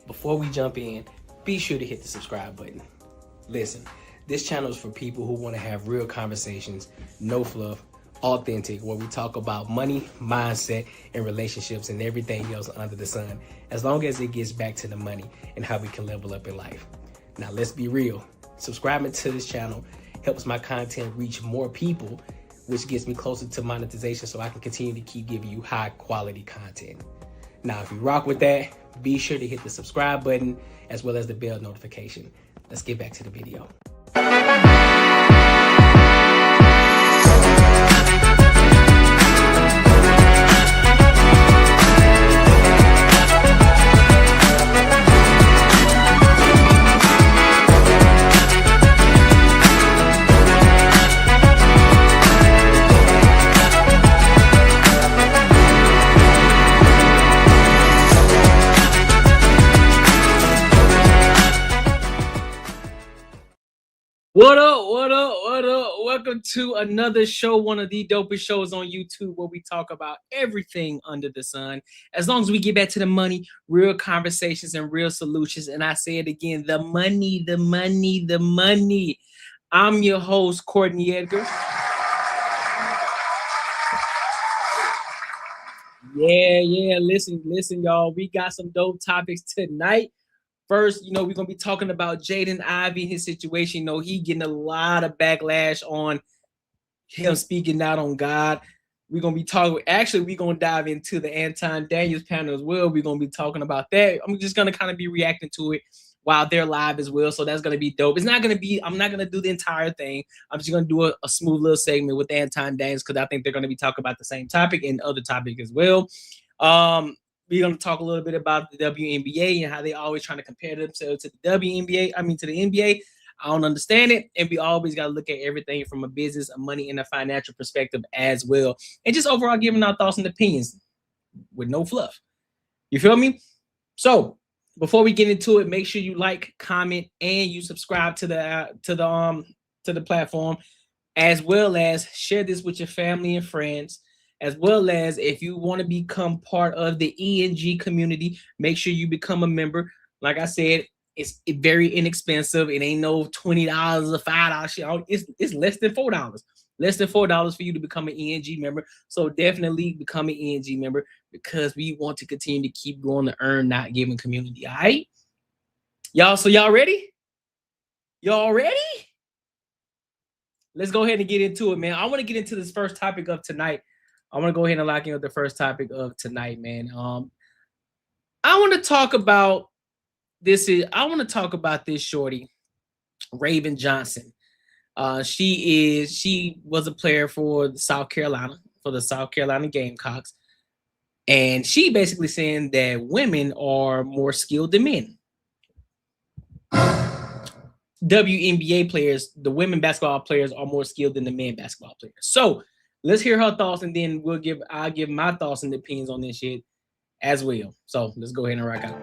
Before we jump in, be sure to hit the subscribe button. Listen, this channel is for people who want to have real conversations, no fluff, authentic, where we talk about money, mindset, and relationships and everything else under the sun, as long as it gets back to the money and how we can level up in life. Now, let's be real. Subscribing to this channel helps my content reach more people, which gets me closer to monetization so I can continue to keep giving you high quality content. Now, if you rock with that, be sure to hit the subscribe button as well as the bell notification. Let's get back to the video. What up, what up, what up? Welcome to another show, one of the dopest shows on YouTube where we talk about everything under the sun. As long as we get back to the money, real conversations and real solutions. And I say it again, the money, the money, the money. I'm your host, Courtney Edgar. Yeah, listen, y'all. We got some dope topics tonight. First, we're going to be talking about Jaden Ivey, his situation. He getting a lot of backlash on him speaking out on God. We're going to be talking, actually, we're going to dive into the Anton Daniels panel as well. We're going to be talking about that. I'm just going to kind of be reacting to it while they're live as well. So that's going to be dope. I'm not going to do the entire thing. I'm just going to do a smooth little segment with Anton Daniels because I think they're going to be talking about the same topic and other topic as well. We're going to talk a little bit about the WNBA and how they always trying to compare themselves to the WNBA. To the NBA. I don't understand it. And we always got to look at everything from a business, a money, and a financial perspective as well. And just overall giving our thoughts and opinions with no fluff. You feel me? So before we get into it, make sure you like, comment, and you subscribe to the platform, as well as share this with your family and friends. As well as if you want to become part of the ENG community, make sure you become a member. Like I said, it's very inexpensive. It ain't no $20 or $5 shit. It's less than $4. Less than $4 for you to become an ENG member. So definitely become an ENG member because we want to continue to keep growing the Earn Not Giving community. All right, y'all. So y'all ready? Y'all ready? Let's go ahead and get into it, man. I want to get into this first topic of tonight. I want to go ahead and lock in with the first topic of tonight, man. I want to talk about this. I want to talk about this shorty, Raven Johnson. She was a player for the South Carolina Gamecocks, and she basically saying that women are more skilled than men. WNBA players, the women basketball players, are more skilled than the men basketball players. So let's hear her thoughts, and then I'll give my thoughts and opinions on this shit as well. So let's go ahead and rock out.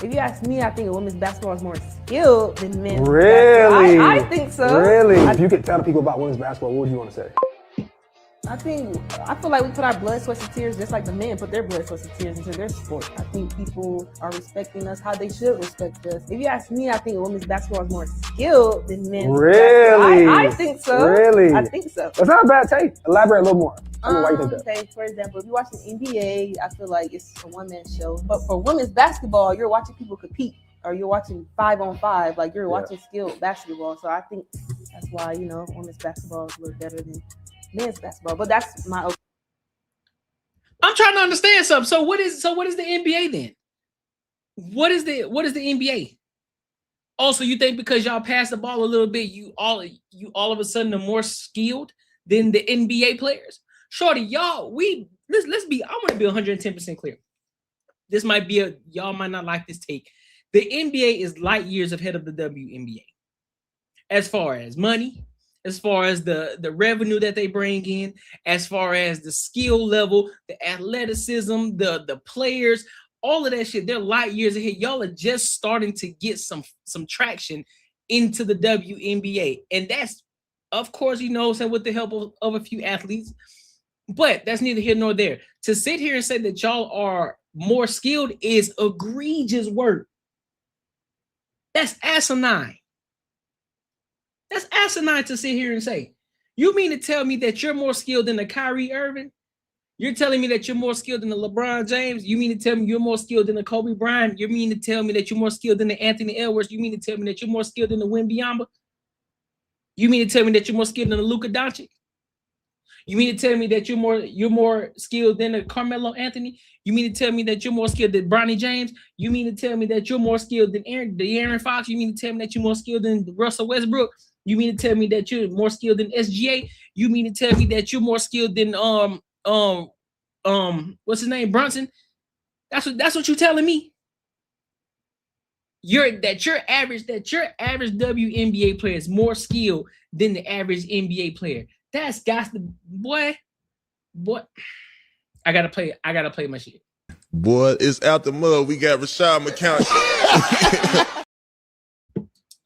If you ask me, I think women's basketball is more skilled than men's really? basketball. I think so. Really? If you could tell the people about women's basketball, what would you want to say? I feel like we put our blood, sweat, and tears just like the men put their blood, sweat, and tears into their sport. I think people are respecting us how they should respect us. If you ask me, I think women's basketball is more skilled than men's really? basketball. I think so. Really? I think so. That's not a bad take. Elaborate a little more. Why you think that? Okay, for example, if you watch the NBA, I feel like it's a one-man show. But for women's basketball, you're watching people compete, or you're watching 5-on-5, like you're watching skilled basketball. So I think that's why, women's basketball is a little better than men's basketball. But that's my opinion. I'm trying to understand something. So what is the NBA then? What is the NBA? Also, you think because y'all pass the ball a little bit, you all of a sudden are more skilled than the NBA players? Shorty, y'all, let's be, I want to be 110% clear. This might be y'all might not like this take. The NBA is light years ahead of the WNBA. As far as money, as far as the revenue that they bring in, as far as the skill level, the athleticism, the players, all of that shit, they're light years ahead. Y'all are just starting to get some traction into the WNBA. And that's, of course, you know, with the help of a few athletes. But that's neither here nor there. To sit here and say that y'all are more skilled is egregious work. That's asinine. That's asinine to sit here and say. You mean to tell me that you're more skilled than the Kyrie Irving? You're telling me that you're more skilled than the LeBron James? You mean to tell me you're more skilled than the Kobe Bryant? You mean to tell me that you're more skilled than the Anthony Edwards? You mean to tell me that you're more skilled than the Wembanyama? You mean to tell me that you're more skilled than the Luka Doncic? You mean to tell me that you're more skilled than the Carmelo Anthony? You mean to tell me that you're more skilled than Bronny James? You mean to tell me that you're more skilled than Aaron Fox? You mean to tell me that you're more skilled than Russell Westbrook? You mean to tell me that you're more skilled than SGA? You mean to tell me that you're more skilled than what's his name, Brunson? That's what you're telling me. Your average WNBA player is more skilled than the average NBA player. That's got to, boy. I gotta play my shit. Boy, it's out the mud. We got Rashad McCown.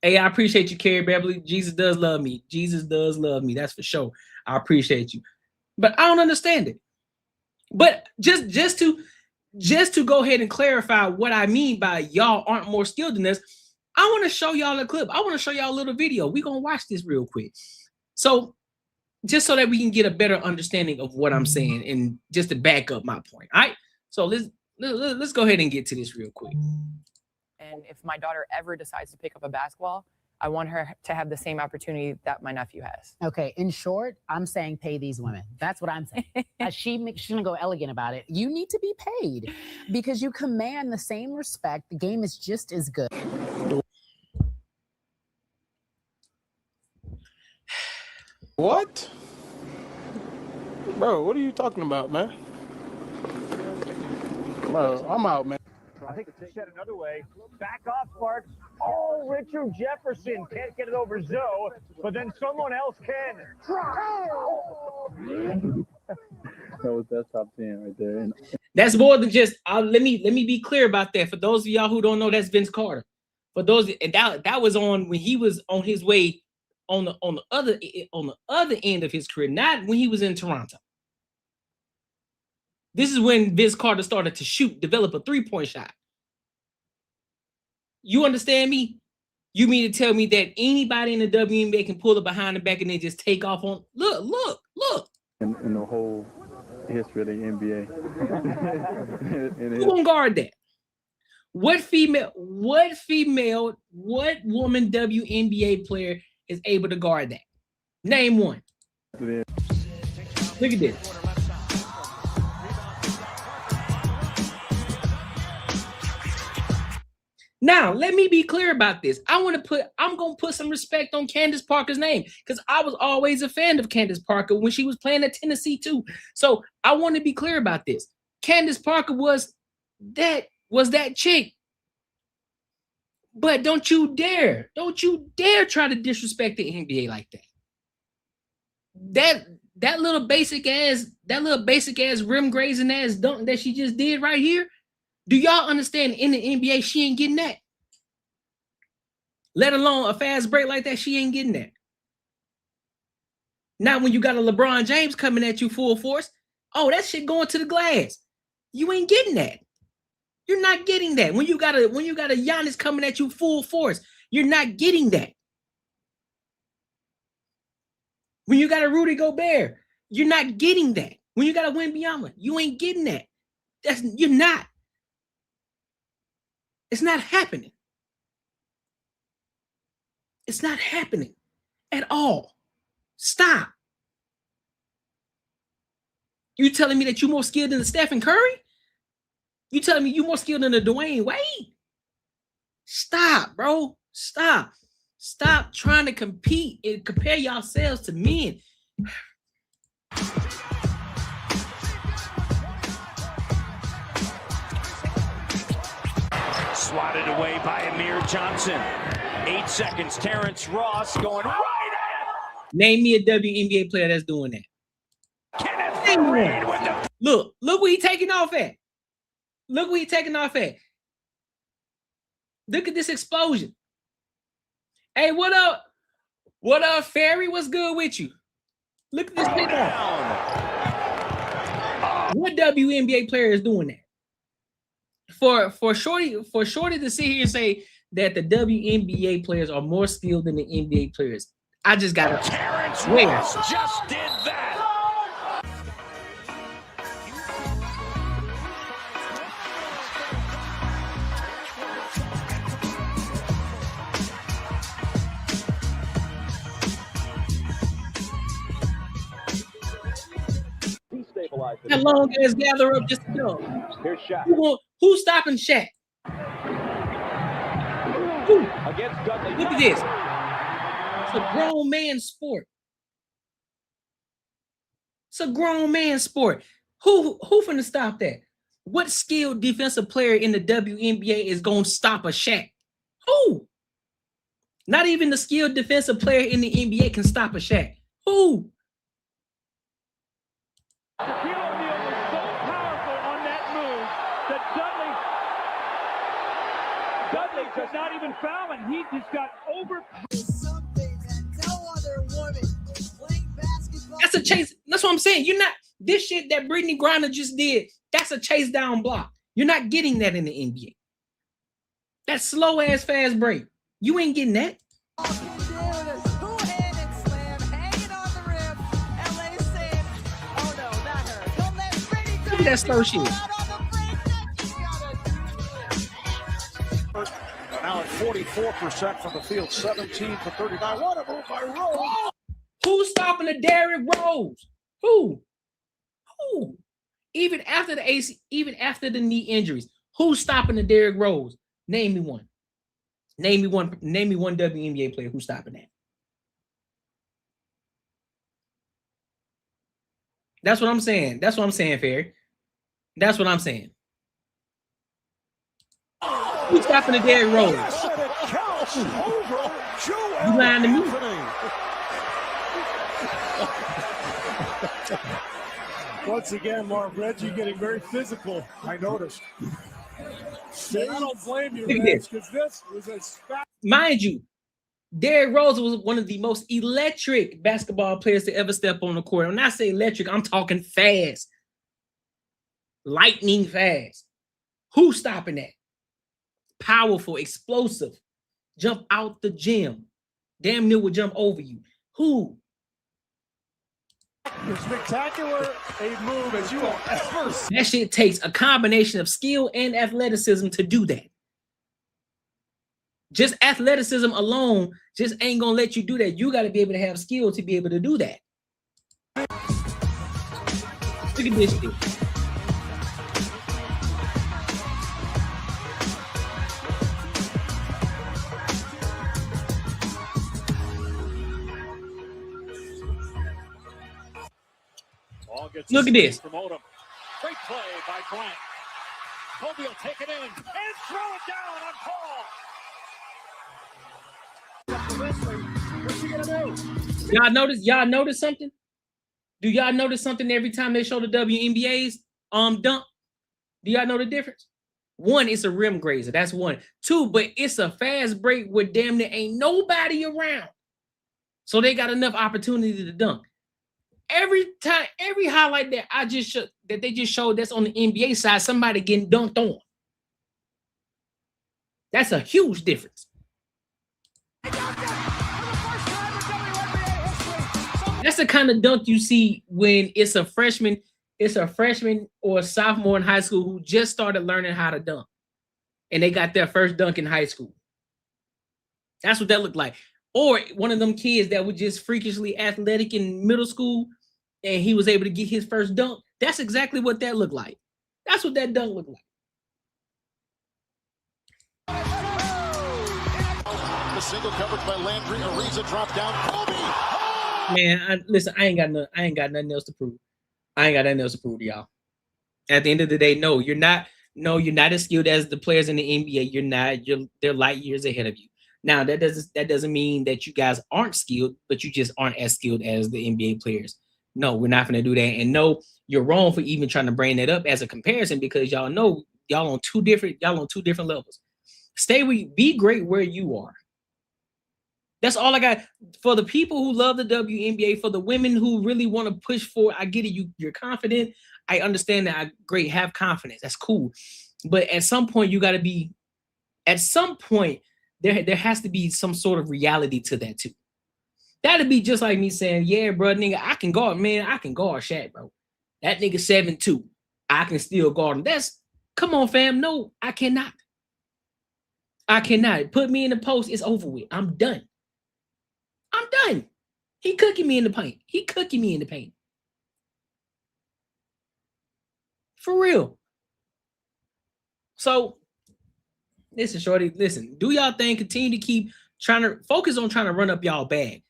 Hey, I appreciate you, Carrie Beverly. Jesus does love me. Jesus does love me. That's for sure. I appreciate you. But I don't understand it. But just to go ahead and clarify what I mean by y'all aren't more skilled than us, I want to show y'all a clip. I want to show y'all a little video. We're going to watch this real quick. So just so that we can get a better understanding of what I'm saying and just to back up my point. All right. So let's go ahead and get to this real quick. And if my daughter ever decides to pick up a basketball, I want her to have the same opportunity that my nephew has. Okay, in short, I'm saying pay these women. That's what I'm saying. She's gonna go elegant about it. You need to be paid because you command the same respect. The game is just as good. What? Bro, what are you talking about, man? Bro, I'm out, man. I think it's said another way. Back off, Sparks. Oh, Richard Jefferson can't get it over Zoe, but then someone else can. That's top 10 right there. That's more than just. Let me be clear about that. For those of y'all who don't know, that's Vince Carter. For those, and that was on when he was on his way on the other end of his career, not when he was in Toronto. This is when Vince Carter started to develop a three-point shot. You understand me? You mean to tell me that anybody in the WNBA can pull it behind the back and then just take off on? Look. In the whole history of the NBA. Who gonna guard that? What woman WNBA player is able to guard that? Name one. Look at this. Now, let me be clear about this. I'm going to put some respect on Candace Parker's name because I was always a fan of Candace Parker when she was playing at Tennessee too. So I want to be clear about this. Candace Parker was that chick. But don't you dare try to disrespect the NBA like that. That little basic ass rim grazing ass dunk that she just did right here. Do y'all understand in the NBA she ain't getting that? Let alone a fast break like that, she ain't getting that. Now when you got a LeBron James coming at you full force, oh, that shit going to the glass. You ain't getting that. You're not getting that. When you got a Giannis coming at you full force, you're not getting that. When you got a Rudy Gobert, you're not getting that. When you got a Wembanyama, you ain't getting that. You're not. It's not happening. It's not happening at all. Stop. You telling me that you're more skilled than the Stephen Curry? You telling me you're more skilled than the Dwayne Wade? Stop, bro. Stop. Stop trying to compete and compare yourselves to men. Swatted away by Amir Johnson. 8 seconds. Terrence Ross going right at. Name me a WNBA player that's doing that. Kenneth Reed with the. Look where he taking off at. Look where he taking off at. Look at this explosion. Hey, what up? What up, Fairy? What's good with you? Look at this picture. What WNBA player is doing that? For Shorty to sit here and say that the WNBA players are more skilled than the NBA players, I just gotta swear. Just did that. That long ass gather up just to go. Here's Shaq. Who's stopping Shaq? Who? Against Dudley. Look at this. It's a grown man sport. It's a grown man sport. Who finna stop that? What skilled defensive player in the WNBA is gonna stop a Shaq? Who? Not even the skilled defensive player in the NBA can stop a Shaq. Who? Shaquille O'Neal was so powerful on that move that Dudley could not even foul, and he just got over. That's a chase. That's what I'm saying. You're not this shit that Brittany Griner just did. That's a chase down block. You're not getting that in the NBA. That slow ass fast break. You ain't getting that. Look at that slow shit. Now at 44% from the field, 17 for 39. What a move by Rose. Who's stopping the Derrick Rose? Who? Even after the knee injuries, who's stopping the Derrick Rose? Name me one. Name me one WNBA player who's stopping that. That's what I'm saying. That's what I'm saying, Ferry. That's what I'm saying. Who's stopping the Derrick Rose? You lying to me? Once again, Mark, Reggie getting very physical. I noticed. I don't blame you, because this was a mind you, Derrick Rose was one of the most electric basketball players to ever step on the court. When I say electric, I'm talking fast. Lightning fast. Who's stopping that? Powerful, explosive. Jump out the gym. Damn near would jump over you. Who? As spectacular a move as you will ever see. That shit takes a combination of skill and athleticism to do that. Just athleticism alone just ain't gonna let you do that. You got to be able to have skill to be able to do that. Look at this shit. Look at this. Great play by Bryant. Kobe will take it in and throw it down on Paul. What's he gonna do? Y'all notice something? Do y'all notice something every time they show the WNBA's dunk? Do y'all know the difference? One, it's a rim grazer. That's one. Two, but it's a fast break where damn near ain't nobody around. So they got enough opportunity to dunk. Every time, every highlight that they just showed that's on the NBA side, somebody getting dunked on. That's a huge difference. That's the kind of dunk you see when it's a freshman or a sophomore in high school who just started learning how to dunk. And they got their first dunk in high school. That's what that looked like. Or one of them kids that were just freakishly athletic in middle school and he was able to get his first dunk. That's exactly what that looked like. That's what that dunk looked like. The single coverage by Landry. Ariza dropped down. Kobe! Man, listen, I ain't got nothing else to prove. I ain't got nothing else to prove to y'all. At the end of the day, no, you're not as skilled as the players in the NBA. You're not. They're light years ahead of you. Now, that doesn't mean that you guys aren't skilled, but you just aren't as skilled as the NBA players. No, we're not going to do that. And no, you're wrong for even trying to bring that up as a comparison because y'all know y'all on two different levels. Be great where you are. That's all I got. For the people who love the WNBA, for the women who really want to push for, I get it. You're confident. I understand that. Great, have confidence. That's cool. But at some point, you got to be. At some point, there has to be some sort of reality to that too. That'd be just like me saying, "Yeah, bro, nigga, I can guard. Man, I can guard Shaq, bro. That nigga 7'2". I can still guard him. Come on, fam. No, I cannot. I cannot. Put me in the post. It's over with. I'm done. I'm done. He cooking me in the paint. He cooking me in the paint. For real. So, listen, shorty, listen. Do y'all thing. Continue to keep trying to focus on trying to run up y'all bag.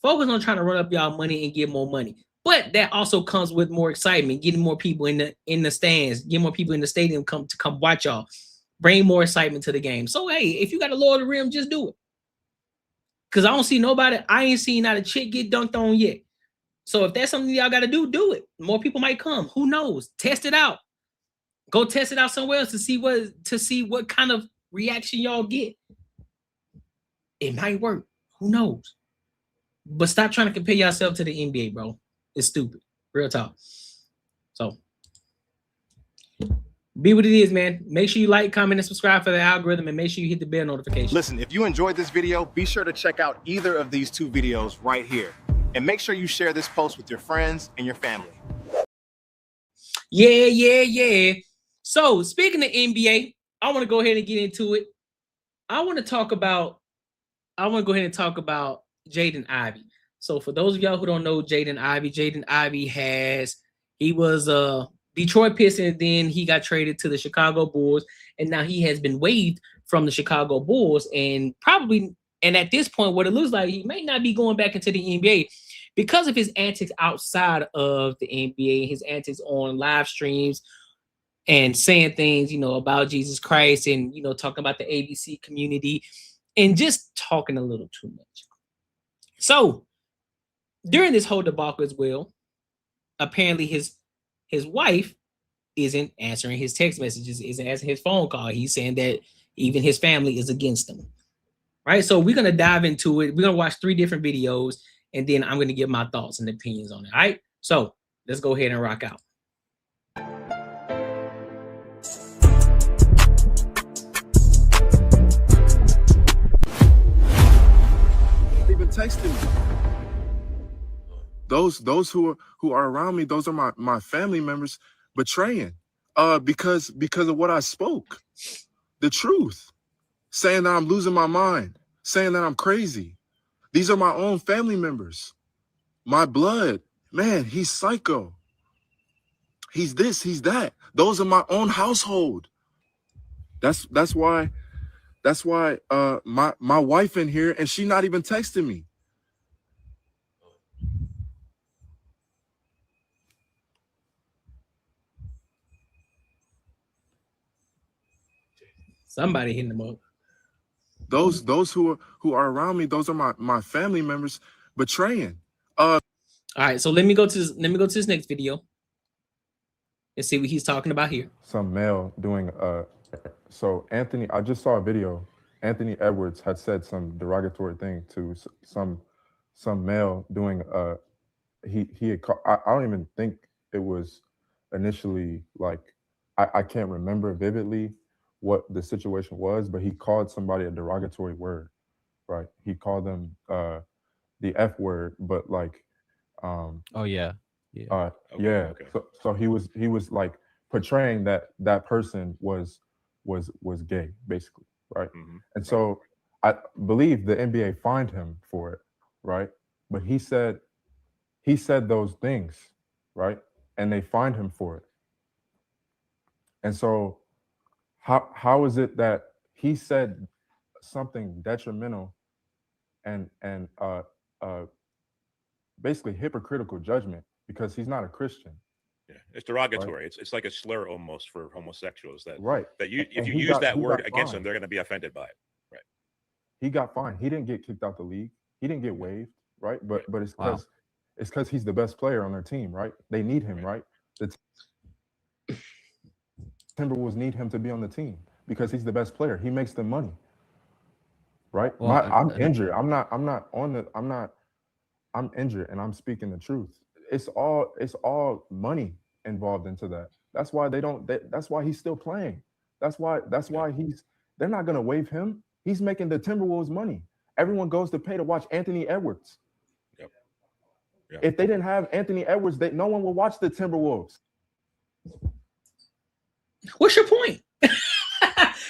Focus on trying to run up y'all money and get more money. But that also comes with more excitement, getting more people in the stands, getting more people in the stadium come watch y'all. Bring more excitement to the game. So, hey, if you got to lower the rim, just do it. Because I don't see nobody, I ain't seen not a chick get dunked on yet. So if that's something y'all got to do it. More people might come. Who knows? Test it out. Go test it out somewhere else to see what kind of reaction y'all get. It might work. Who knows? But stop trying to compare yourself to the NBA, bro. It's stupid. Real talk. So be what it is, man. Make sure you like, comment, and subscribe for the algorithm, and make sure you hit the bell notification. Listen, if you enjoyed this video, be sure to check out either of these two videos right here. And make sure you share this post with your friends and your family. Yeah. So, speaking of NBA, I want to go ahead and get into it. I want to go ahead and talk about Jaden Ivey. So, for those of y'all who don't know Jaden Ivey he was Detroit Pistons, then he got traded to the Chicago Bulls, and now he has been waived from the Chicago Bulls, and at this point, what it looks like, he may not be going back into the NBA because of his antics outside of the NBA, his antics on live streams and saying things, about Jesus Christ and, talking about the ABC community and just talking a little too much. So during this whole debacle as well, apparently his wife isn't answering his text messages, isn't answering his phone call. He's saying that even his family is against him. Right? So we're going to dive into it. We're going to watch 3 different videos, and then I'm going to give my thoughts and opinions on it. All right? So let's go ahead and rock out. Even texting me. Those who are around me, those are my family members betraying because of what I spoke. The truth. Saying that I'm losing my mind, saying that I'm crazy. These are my own family members. My blood. Man, he's psycho. He's this, he's that. Those are my own household. That's why my wife in here and she not even texting me. Somebody hitting them up. Those who are around me, those are my family members betraying. All right, so let me go to this next video and see what he's talking about here. Some male doing so Anthony, I just saw a video. Anthony Edwards had said some derogatory thing to some male doing he had I don't even think it was initially like I can't remember vividly what the situation was, but he called somebody a derogatory word, right? He called them the F word, but like oh yeah. Yeah. Okay. So he was like portraying that person was gay, basically, right? Mm-hmm. And so I believe the NBA fined him for it, right? But he said those things, right? And they fined him for it. And so how is it that he said something detrimental and basically hypocritical judgment because he's not a Christian? Yeah, it's derogatory. Right? It's like a slur almost for homosexuals that right. That if you use that word against them, they're going to be offended by it. Right. He got fined. He didn't get kicked out the league. He didn't get waived. Right. But it's because he's the best player on their team. Right. They need him. Right. The Timberwolves need him to be on the team because he's the best player. He makes them money. right? Well, I'm injured. I'm injured, and I'm speaking the truth. It's all money involved into that. That's why that's why he's still playing. That's why they're not gonna waive him. He's making the Timberwolves money. Everyone goes to pay to watch Anthony Edwards. Yep. Yep. If they didn't have Anthony Edwards, no one will watch the Timberwolves. What's your point?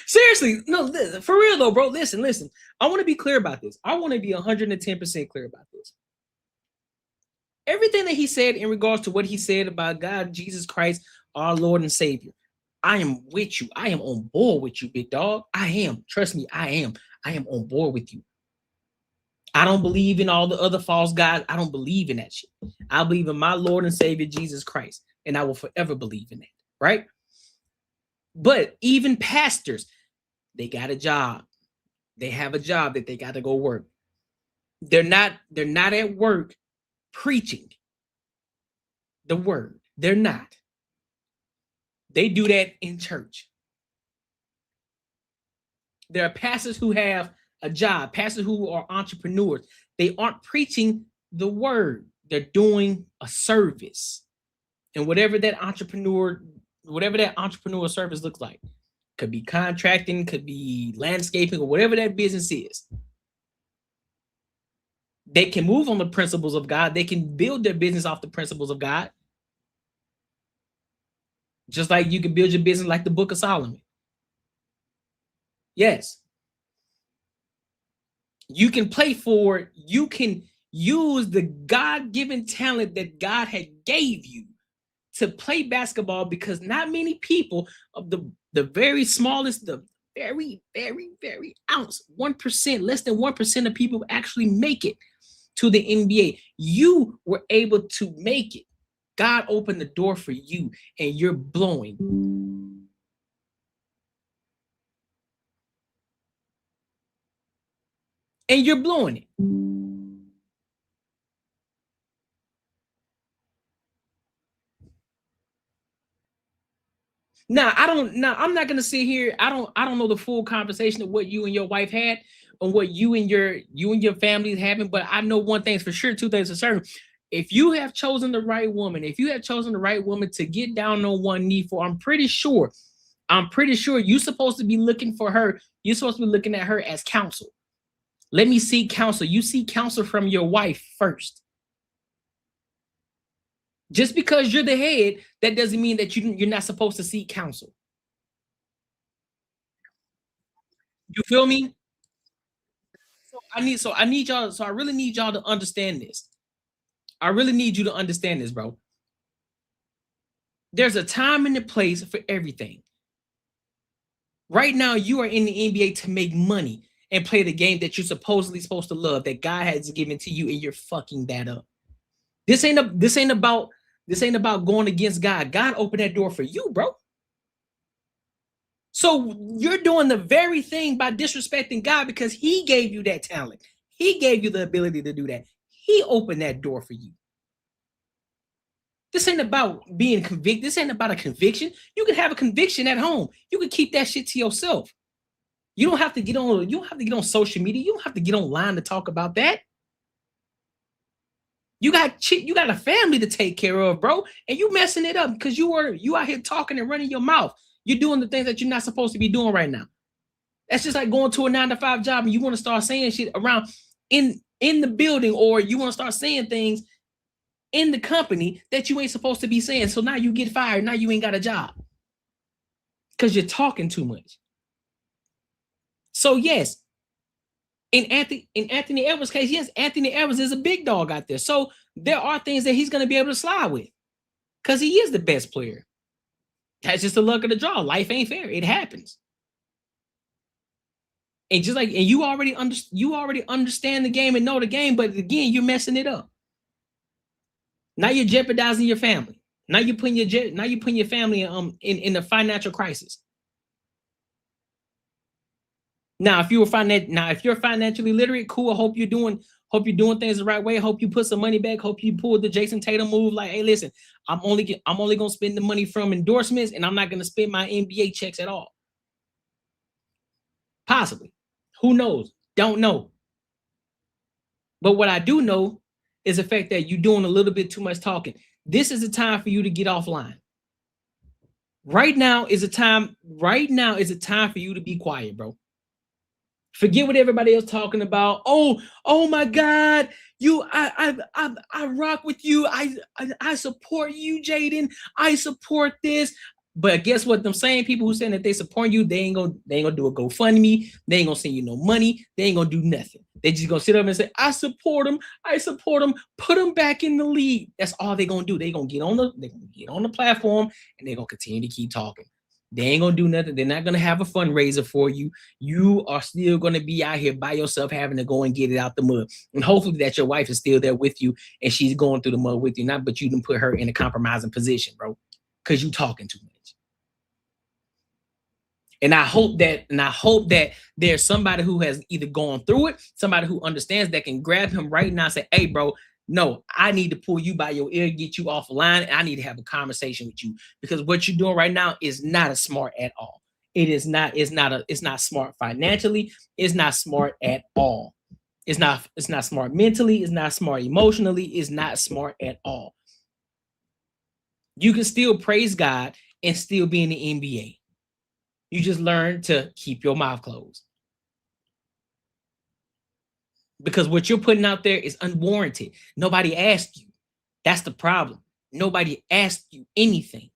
Seriously, no, for real though, bro. Listen. I want to be clear about this. I want to be 110% clear about this. Everything that he said in regards to what he said about God, Jesus Christ, our Lord and Savior, I am with you. I am on board with you, big dog. I am. Trust me, I am. I am on board with you. I don't believe in all the other false gods. I don't believe in that shit. I believe in my Lord and Savior, Jesus Christ, and I will forever believe in that, right? But even pastors, they got a job. They have a job that they got to go work. They're not at work preaching the word. They're not. They do that in church. There are pastors who have a job, pastors who are entrepreneurs. They aren't preaching the word. They're doing a service. And whatever that entrepreneur service looks like, could be contracting, could be landscaping, or whatever that business is. They can move on the principles of God. They can build their business off the principles of God. Just like you can build your business like the Book of Solomon. Yes. You can play for it. You can use the God-given talent that God had gave you to play basketball, because not many people of the very smallest, the very, very, very ounce, 1%, less than 1% of people actually make it to the NBA. You were able to make it. God opened the door for you, and you're blowing. And you're blowing it. Now, I'm not gonna sit here. I don't know the full conversation of what you and your wife had, and what you and your family is having, but I know one thing's for sure, two things are certain. If you have chosen the right woman, to get down on one knee for, I'm pretty sure you're supposed to be looking for her. You're supposed to be looking at her as counsel. Let me seek counsel. You seek counsel from your wife first. Just because you're the head, that doesn't mean that you're not supposed to seek counsel. You feel me? I really need y'all to understand this. I really need you to understand this, bro. There's a time and a place for everything. Right now, you are in the NBA to make money and play the game that you're supposedly supposed to love, that God has given to you, and you're fucking that up. This ain't about going against God. God opened that door for you, bro. So you're doing the very thing by disrespecting God, because he gave you that talent. He gave you the ability to do that. He opened that door for you. This ain't about being convicted. This ain't about a conviction. You can have a conviction at home. You can keep that shit to yourself. You don't have to get on social media. You don't have to get online to talk about that. You got a family to take care of, bro, and you messing it up because you out here talking and running your mouth. You're doing the things that you're not supposed to be doing right now. That's just like going to a 9-to-5 job and you want to start saying shit around in the building, or you want to start saying things in the company that you ain't supposed to be saying. So now you get fired. Now you ain't got a job because you're talking too much. So yes, in Anthony Edwards' case, yes, Anthony Edwards is a big dog out there. So there are things that he's going to be able to slide with because he is the best player. That's just the luck of the draw. Life ain't fair. It happens. And you already understand the game and know the game, but again, you're messing it up. Now you're jeopardizing your family. Now you're putting your family in a financial crisis. Now, if you're financially literate, cool. I hope you're doing things the right way. Hope you put some money back. Hope you pull the Jason Tatum move. Like, hey, listen, I'm only gonna spend the money from endorsements, and I'm not gonna spend my NBA checks at all. Possibly, who knows? Don't know. But what I do know is the fact that you're doing a little bit too much talking. This is the time for you to get offline. Right now is a time for you to be quiet, bro. Forget what everybody else talking about. Oh my God, I rock with you. I support you, Jaden. I support this. But guess what? Them same people who saying that they support you, they ain't gonna do a GoFundMe. They ain't gonna send you no money. They ain't gonna do nothing. They just gonna sit up and say, I support them. I support them. Put them back in the league. That's all they gonna do. They gonna get on the platform and they're gonna continue to keep talking. They ain't gonna do nothing. They're not gonna have a fundraiser for you. You are still gonna be out here by yourself, having to go and get it out the mud. And hopefully that your wife is still there with you and she's going through the mud with you. Not, but you didn't put her in a compromising position, bro, because you talking too much. And I hope that there's somebody who has either gone through it, somebody who understands that can grab him right now and say, hey, bro, no, I need to pull you by your ear, get you off the line, and I need to have a conversation with you, because what you're doing right now is not as smart at all. It's not smart financially. It's not smart at all. It's not smart mentally. It's not smart emotionally. It's not smart at all. You can still praise God and still be in the NBA. You just learn to keep your mouth closed. Because what you're putting out there is unwarranted. Nobody asked you. That's the problem. Nobody asked you anything.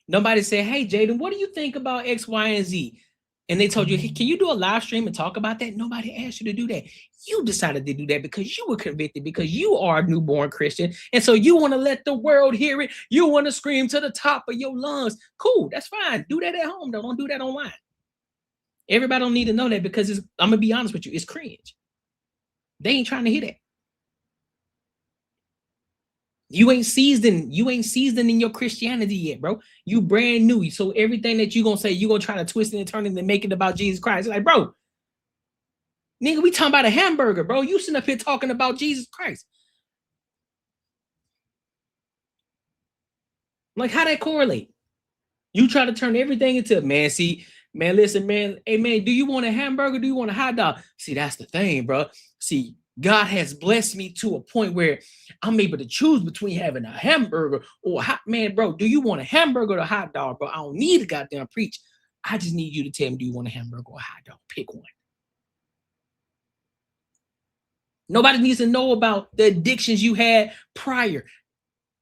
Nobody said, hey, Jaden, what do you think about X, Y, and Z? And they told you, hey, can you do a live stream and talk about that? Nobody asked you to do that. You decided to do that because you were convicted, because you are a newborn Christian. And so you want to let the world hear it. You want to scream to the top of your lungs. Cool, that's fine. Do that at home, though. Don't do that online. Everybody don't need to know that, because I'm going to be honest with you, it's cringe. They ain't trying to hear that. You ain't seasoned in your Christianity yet, bro. You brand new. So everything that you're going to say, you're going to try to twist it and turn it and make it about Jesus Christ. It's like, bro, nigga, we talking about a hamburger, bro. You sitting up here talking about Jesus Christ. Like, how that correlate? You try to turn everything into, man, see, man, listen, man, hey, man, do you want a hamburger? Do you want a hot dog? See, that's the thing, bro. See, God has blessed me to a point where I'm able to choose between having a hamburger or a hot, man, bro. Do you want a hamburger or a hot dog, bro? I don't need to goddamn preach. I just need you to tell me, do you want a hamburger or a hot dog? Pick one. Nobody needs to know about the addictions you had prior.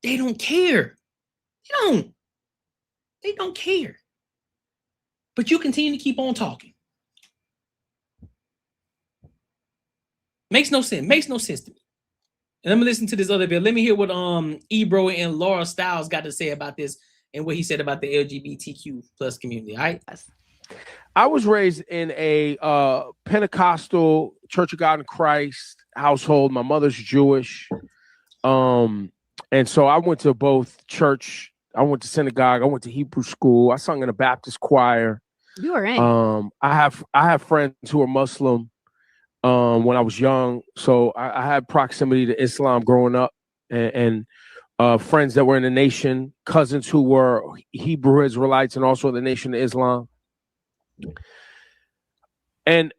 They don't care. They don't care. But you continue to keep on talking. Makes no sense. Makes no sense to me. And let me listen to this other bit. Let me hear what Ebro and Laura Stiles got to say about this and what he said about the LGBTQ plus community. All right. I was raised in a Pentecostal Church of God in Christ household. My mother's Jewish. And so I went to both church. I went to synagogue. I went to Hebrew school. I sung in a Baptist choir. You are in. I have friends who are Muslim. When I was young, so I had proximity to Islam growing up, and friends that were in the nation, cousins who were Hebrew Israelites and also in the Nation of Islam. And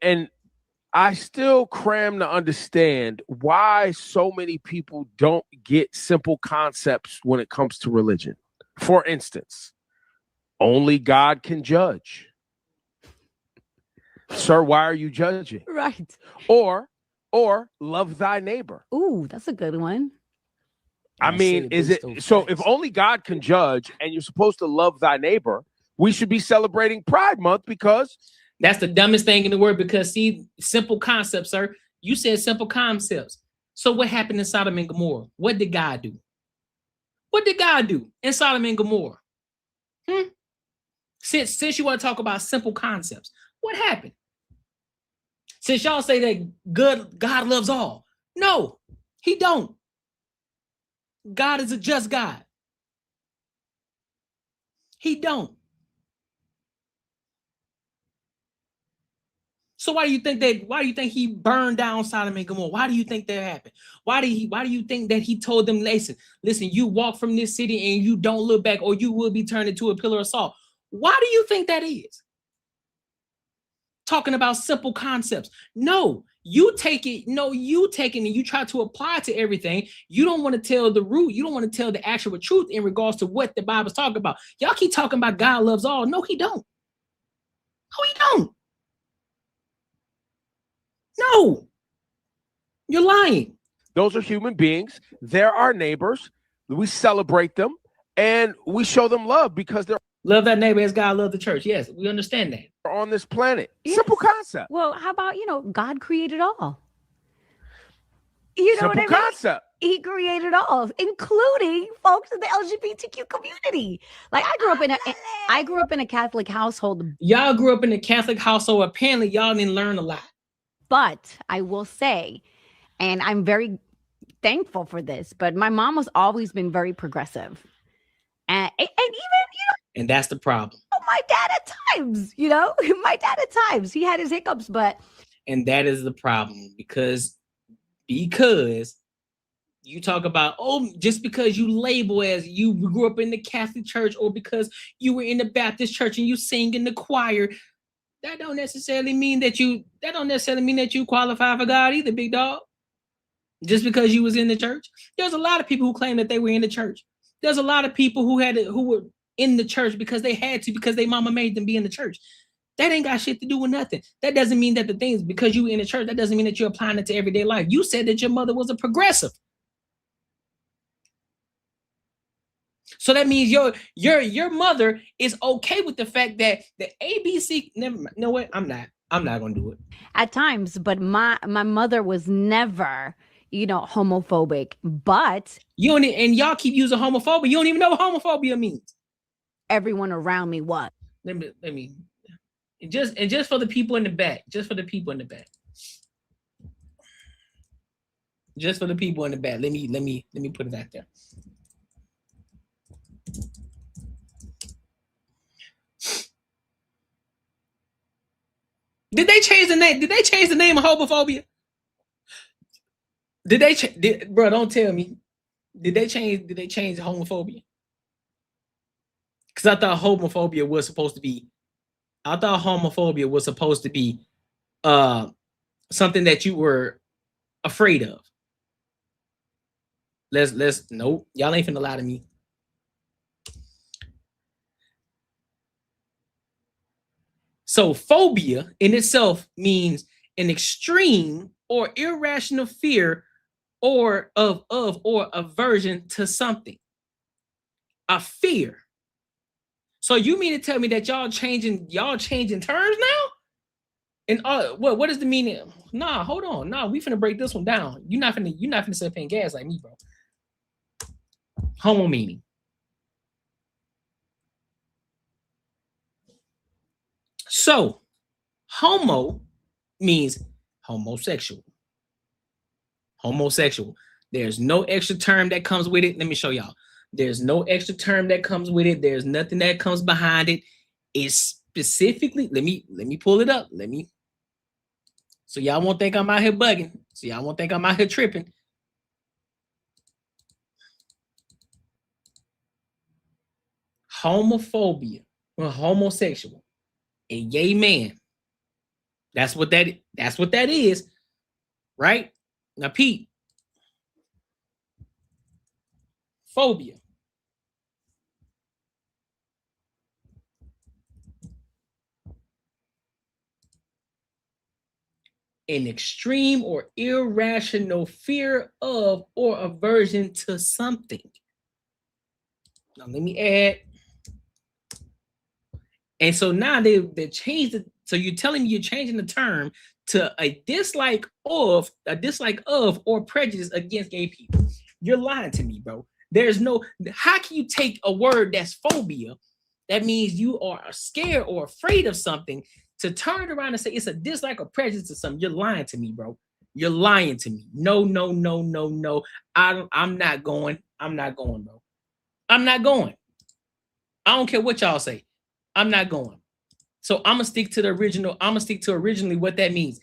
I still cram to understand why so many people don't get simple concepts when it comes to religion. For instance, only God can judge. Sir, why are you judging? Right. Or love thy neighbor. Ooh, that's a good one. I mean, is it so? If only God can judge and you're supposed to love thy neighbor, we should be celebrating Pride Month, because that's the dumbest thing in the world. Because see, simple concepts, sir. You said simple concepts. So what happened in Sodom and Gomorrah? What did God do? What did God do in Sodom and Gomorrah? Since you want to talk about simple concepts, what happened? Since y'all say that God loves all. No, he don't. God is a just God. He don't. So why do you think he burned down Sodom and Gomorrah? Why do you think that happened? Why do you think that he told them, listen, you walk from this city and you don't look back, or you will be turned into a pillar of salt? Why do you think that is? talking about simple concepts. No, you take it and you try to apply it to everything. You don't want to tell the root. You don't want to tell the actual truth in regards to what the Bible's talking about. Y'all keep talking about God loves all. No, he don't. No, he don't. No, you're lying. Those are human beings. They're our neighbors. We celebrate them and we show them love because they're love that neighbor as God loved the church. Yes, we understand that. On this planet. Yes. Simple concept. Well, how about, God created all. You know Simple what I mean? concept. He created all, including folks in the LGBTQ community. Like I grew up in a Catholic household. Y'all grew up in a Catholic household. Apparently, y'all didn't learn a lot. But I will say, and I'm very thankful for this, but my mom has always been very progressive. And even, and that's the problem. My dad at times, he had his hiccups, but. And that is the problem because you talk about, just because you label as you grew up in the Catholic church or because you were in the Baptist church and you sing in the choir, that don't necessarily mean that you qualify for God either, big dog. Just because you was in the church. There's a lot of people who claim that they were in the church. There's a lot of people who were in the church because they had to, because their mama made them be in the church. That ain't got shit to do with nothing. That doesn't mean that the things, because you were in the church, that doesn't mean that you're applying it to everyday life. You said that your mother was a progressive. So that means your mother is okay with the fact that the ABC, never mind. You know what? I'm not gonna do it. At times, but my mother was never, homophobic. But and y'all keep using homophobia. You don't even know what homophobia means. Everyone around me was. Let me just for the people in the back. Just for the people in the back. Just for the people in the back. Let me put it out there. Did they change the name? Did they change the name of homophobia? Bro, don't tell me. Did they change homophobia? Because I thought homophobia was supposed to be something that you were afraid of. Nope. Y'all ain't finna lie to me. So phobia in itself means an extreme or irrational fear or aversion to something. A fear. So you mean to tell me that y'all changing terms now? And what is the meaning? Nah, hold on. Nah, we finna break this one down. You're not finna sit paying gas like me, bro. Homo meaning. So, homo means homosexual. Homosexual. There's no extra term that comes with it. Let me show y'all. There's no extra term that comes with it. There's nothing that comes behind it. It's specifically, let me pull it up. So y'all won't think I'm out here bugging. So y'all won't think I'm out here tripping. Homophobia or homosexual. A gay man. That's what that is. Right? Now, Pete. Phobia. An extreme or irrational fear of or aversion to something. Now, let me add. And so now they changed it. So you're telling me you're changing the term to a dislike of or prejudice against gay people. You're lying to me, bro. How can you take a word that's phobia, that means you are scared or afraid of something, to turn it around and say it's a dislike or prejudice to something? You're lying to me, bro. You're lying to me. No. I'm not going, bro. I'm not going. I don't care what y'all say. I'm not going. So I'm gonna stick to the original. I'm gonna stick to originally what that means.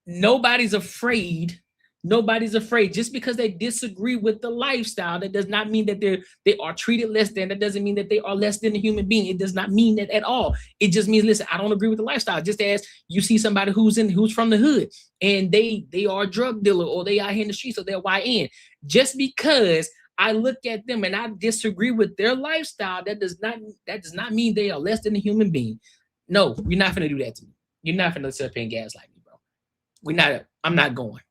Nobody's afraid Nobody's afraid. Just because they disagree with the lifestyle, that does not mean that they are treated less than. That doesn't mean that they are less than a human being. It does not mean that at all. It just means, listen, I don't agree with the lifestyle. Just as you see somebody who's from the hood and they are a drug dealer or they out here in the streets or they're YN. Just because I look at them and I disagree with their lifestyle, that does not mean they are less than a human being. No, you're not gonna do that to me. You're not gonna sit up here and gaslight me, bro. I'm not going.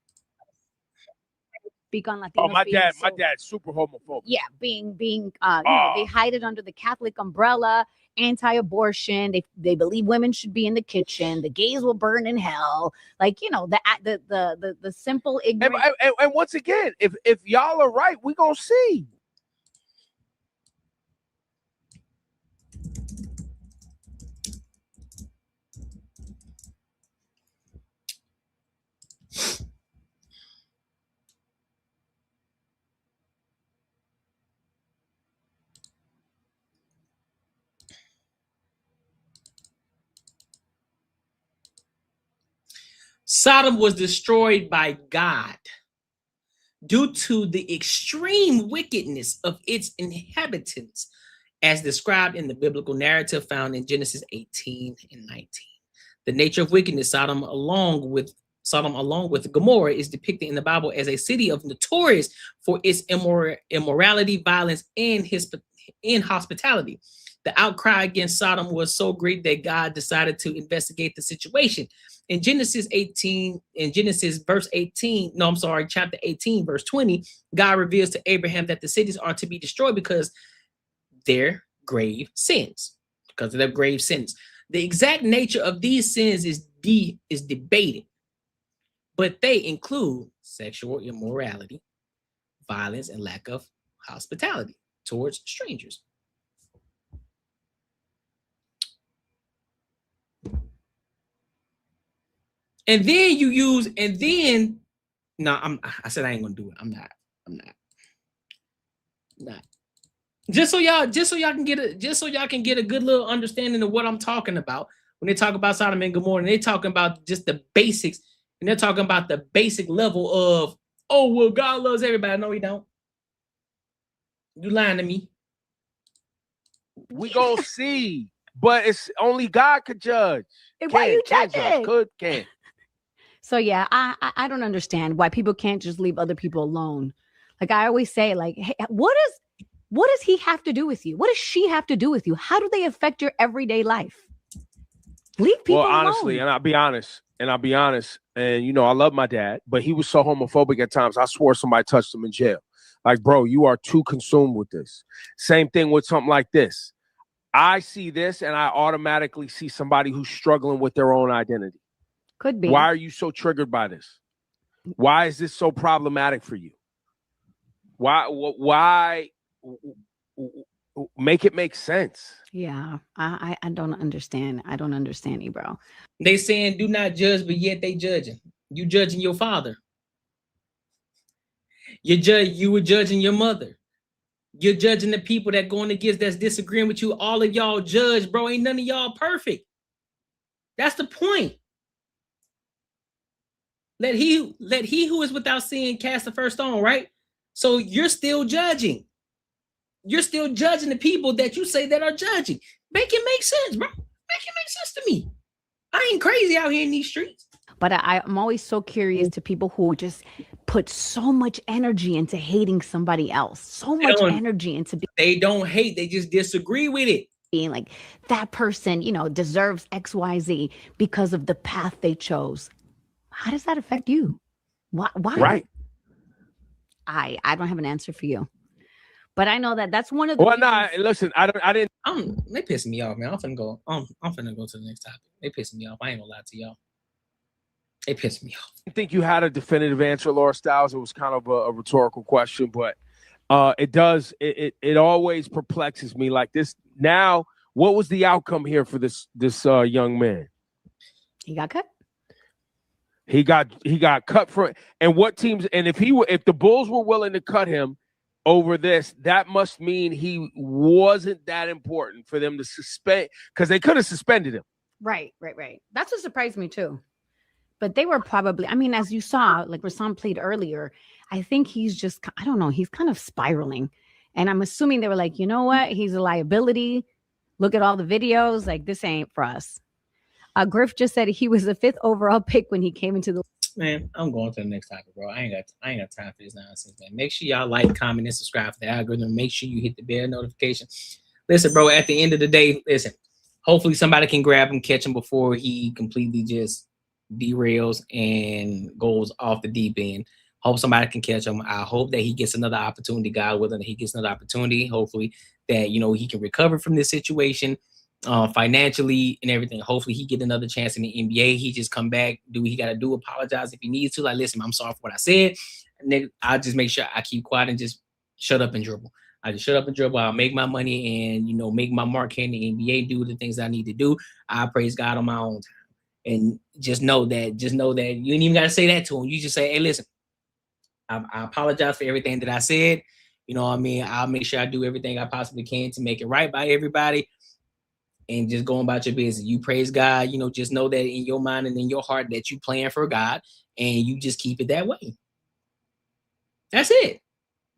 Speak on Latinos. Oh, my dad's super homophobic. Yeah, being you know, they hide it under the Catholic umbrella, anti-abortion. They believe women should be in the kitchen. The gays will burn in hell. Like, you know, the simple ignorant. And once again, if y'all are right, we gonna see. Sodom was destroyed by God due to the extreme wickedness of its inhabitants, as described in the biblical narrative found in Genesis 18 and 19. The nature of wickedness, Sodom along with Gomorrah, is depicted in the Bible as a city of notorious for its immorality, violence, and inhospitality. The outcry against Sodom was so great that God decided to investigate the situation. In Genesis chapter 18, verse 20, God reveals to Abraham that the cities are to be destroyed because their grave sins. Because of their grave sins. The exact nature of these sins is debated, but they include sexual immorality, violence, and lack of hospitality towards strangers. And then I said I ain't gonna do it. I'm not. Just so y'all can get a good little understanding of what I'm talking about when they talk about Sodom and Gomorrah, and they're talking about just the basics, and they're talking about the basic level of, oh well, God loves everybody. No, he don't. You lying to me. We gonna see, but it's only God could judge. Why you judging? Can. So yeah, I don't understand why people can't just leave other people alone. Like I always say, like, hey, what does he have to do with you? What does she have to do with you? How do they affect your everyday life? Leave people alone. Honestly, and I'll be honest, and you know, I love my dad, but he was so homophobic at times, I swore somebody touched him in jail. Like, bro, you are too consumed with this. Same thing with something like this. I see this and I automatically see somebody who's struggling with their own identity. Could be. Why are you so triggered by this? Why is this so problematic for you? Why make it make sense? Yeah, I don't understand. I don't understand you, bro. They saying do not judge, but yet they judging. You judging your father. You were judging your mother. You're judging the people that going against, that's disagreeing with you. All of y'all judge, bro. Ain't none of y'all perfect. That's the point. Let he who is without sin cast the first stone, right? So you're still judging. You're still judging the people that you say that are judging. Make it make sense, bro. Make it make sense to me. I ain't crazy out here in these streets. But I'm always so curious to people who just put so much energy into hating somebody else. So much energy into they don't hate, they just disagree with it. Being like, that person, you know, deserves XYZ because of the path they chose. How does that affect you? Why? Right. I don't have an answer for you. But I know that's one of the listen, I didn't. They pissing me off, man. I'm finna go to the next topic. They pissing me off. I ain't gonna lie to y'all. They pissed me off. I think you had a definitive answer, Laura Styles. It was kind of a rhetorical question, but it always perplexes me like this. Now, what was the outcome here for this young man? He got cut. He got cut for, and what teams? And if the Bulls were willing to cut him over this, that must mean he wasn't that important for them to suspend, because they could have suspended him. Right. That's what surprised me too. But they were probably, I mean, as you saw, like Rasan played earlier, I think he's just, I don't know, he's kind of spiraling. And I'm assuming they were like, you know what? He's a liability. Look at all the videos. Like, this ain't for us. Griff just said he was the 5th overall pick when he came into the. Man, I'm going to the next topic, bro. I ain't got time for this nonsense, man. Make sure y'all like, comment, and subscribe for the algorithm. Make sure you hit the bell notification. Listen, bro, at the end of the day, listen, hopefully somebody can grab him, catch him before he completely just derails and goes off the deep end. Hope somebody can catch him. I hope that he gets another opportunity, God willing, that he gets another opportunity. Hopefully that, you know, he can recover from this situation financially and everything. Hopefully he get another chance in the NBA. He just come back, do what he got to do, apologize if he needs to. Like, listen, I'm sorry for what I said. And I'll just make sure I keep quiet and just shut up and dribble. I just shut up and dribble. I'll make my money and, you know, make my mark here in the NBA, do the things I need to do. I praise God on my own time. And just know that you ain't even got to say that to him. You just say, hey, listen, I apologize for everything that I said. You know what I mean? I'll make sure I do everything I possibly can to make it right by everybody. And just going about your business. You praise God, you know, just know that in your mind and in your heart that you playing for God, and you just keep it that way. That's it.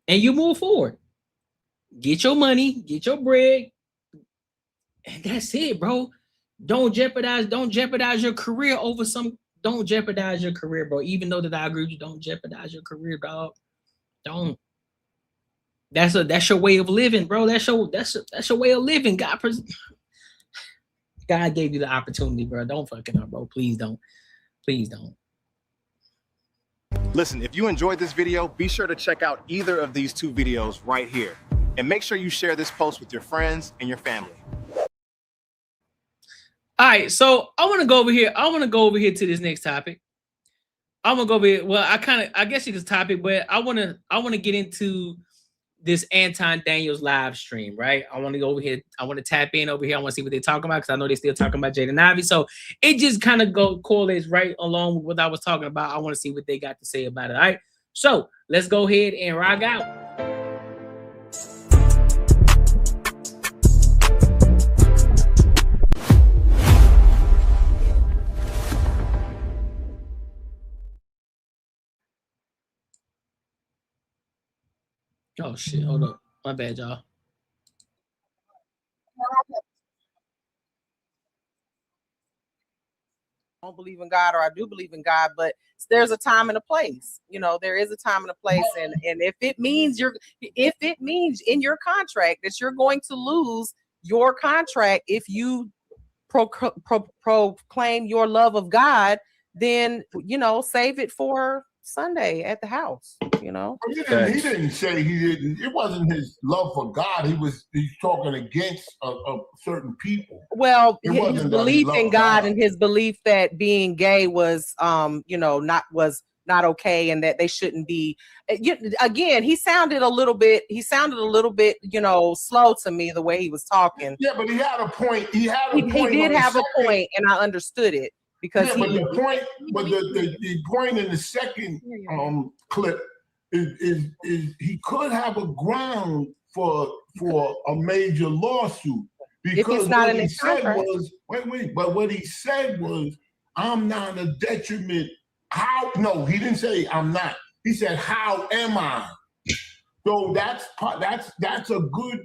And you move forward. Get your money, get your bread, and that's it, bro. Don't jeopardize your career over some. Don't jeopardize your career, bro. Even though that I agree with you, don't jeopardize your career, dog. Don't. That's your way of living, bro. That's your way of living. God gave you the opportunity, bro. Don't fucking up, bro. Please don't. Please don't. Listen, if you enjoyed this video, be sure to check out either of these 2 videos right here. And make sure you share this post with your friends and your family. All right, so I want to go over here. I want to go over here to this next topic. I'm gonna go over here. Well, I guess it's a topic, but I want to get into this Anton Daniels live stream, right? I want to go over here. I want to tap in over here. I want to see what they're talking about because I know they're still talking about Jaden Ivey. So it just kind of correlates right along with what I was talking about. I want to see what they got to say about it. All right. So let's go ahead and rock out. Oh shit, hold up. My bad, y'all. I don't believe in God, or I do believe in God, but there's a time and a place. You know, there is a time and a place, and if it means in your contract that you're going to lose your contract if you proclaim your love of God, then, you know, save it for Sunday at the house, you know. He didn't say he didn't. It wasn't his love for God. He's talking against certain people. Well, his belief in God and his belief that being gay was, you know, not okay, and that they shouldn't be. Again, he sounded a little bit, you know, slow to me the way he was talking. Yeah, but he had a point. He did have a point, and I understood it. Because the point in the second clip is he could have a ground for a major lawsuit because what he said was but what he said was, I'm not a detriment. No, he didn't say I'm not. He said, how am I? So that's a good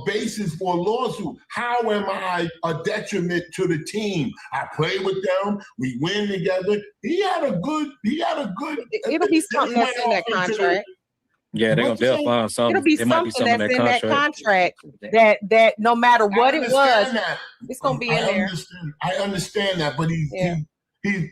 basis for a lawsuit. How am I a detriment to the team? I play with them. We win together. He had a good. It'll be something that's in that contract. Yeah, they'll find something. It'll be something that's in that contract that no matter what it was, it's gonna be in there. I understand that, but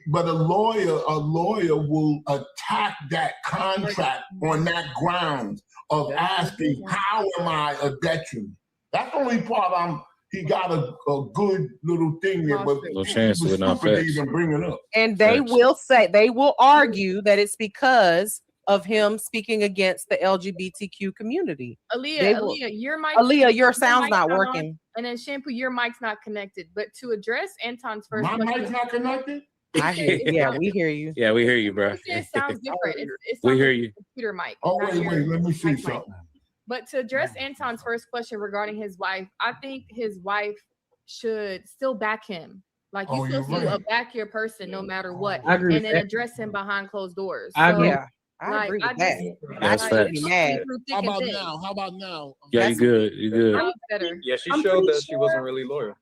but a lawyer will attack that contract on that ground of asking, how am I a detriment? That's the only part he got a good little thing there, but no chance with not even bring it up. And they will argue that it's because of him speaking against the LGBTQ community. Aaliyah, your sound's not working. And then Shampoo, your mic's not connected. But to address Anton's first question, my mic's not connected? I hear you. Yeah, we hear you. Yeah, we hear you, bro. It sounds different. We hear you. Computer mic. Oh, wait, let me see something. But to address Anton's first question regarding his wife, I think his wife should still back him. Like you still see a backier person no matter what, I agree and with then that. address him behind closed doors. I agree. Yeah, I agree with that. That's I facts. be mad. How about now? How about now? Yeah, you good. You good. Better. Yeah, she I'm showed pretty that she sure- wasn't really loyal.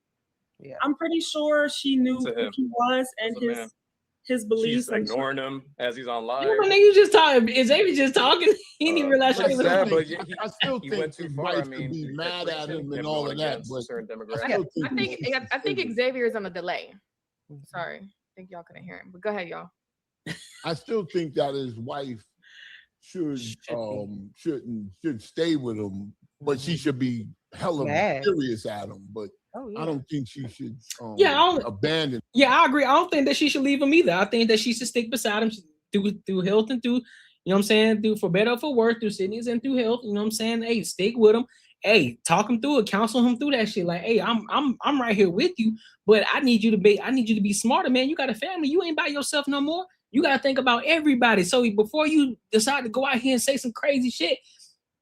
Yeah. I'm pretty sure she knew To him. who he was and As a man. his beliefs. She's ignoring him as he's on live. You know, you just talking. Is Amy just talking? He didn't realize she It's was. sad, but I still he think went too his far. wife I mean, could be mad at him and him all going of that, against but a certain I demographic. still I think Xavier is on a delay. Sorry, I think y'all couldn't hear him. But go ahead, y'all. I still think that his wife should stay with him, but she should be hella Mad. furious at him. But Oh, yeah. I don't think she should abandon. Yeah, I agree. I don't think that she should leave him either. I think that she should stick beside him through health and through, you know what I'm saying, through for better or for worse, through sickness and through health. You know what I'm saying? Hey, stick with him. Hey, talk him through it, counsel him through that shit. Like, hey, I'm right here with you, but I need you to be smarter, man. You got a family. You ain't by yourself no more. You got to think about everybody. So before you decide to go out here and say some crazy shit,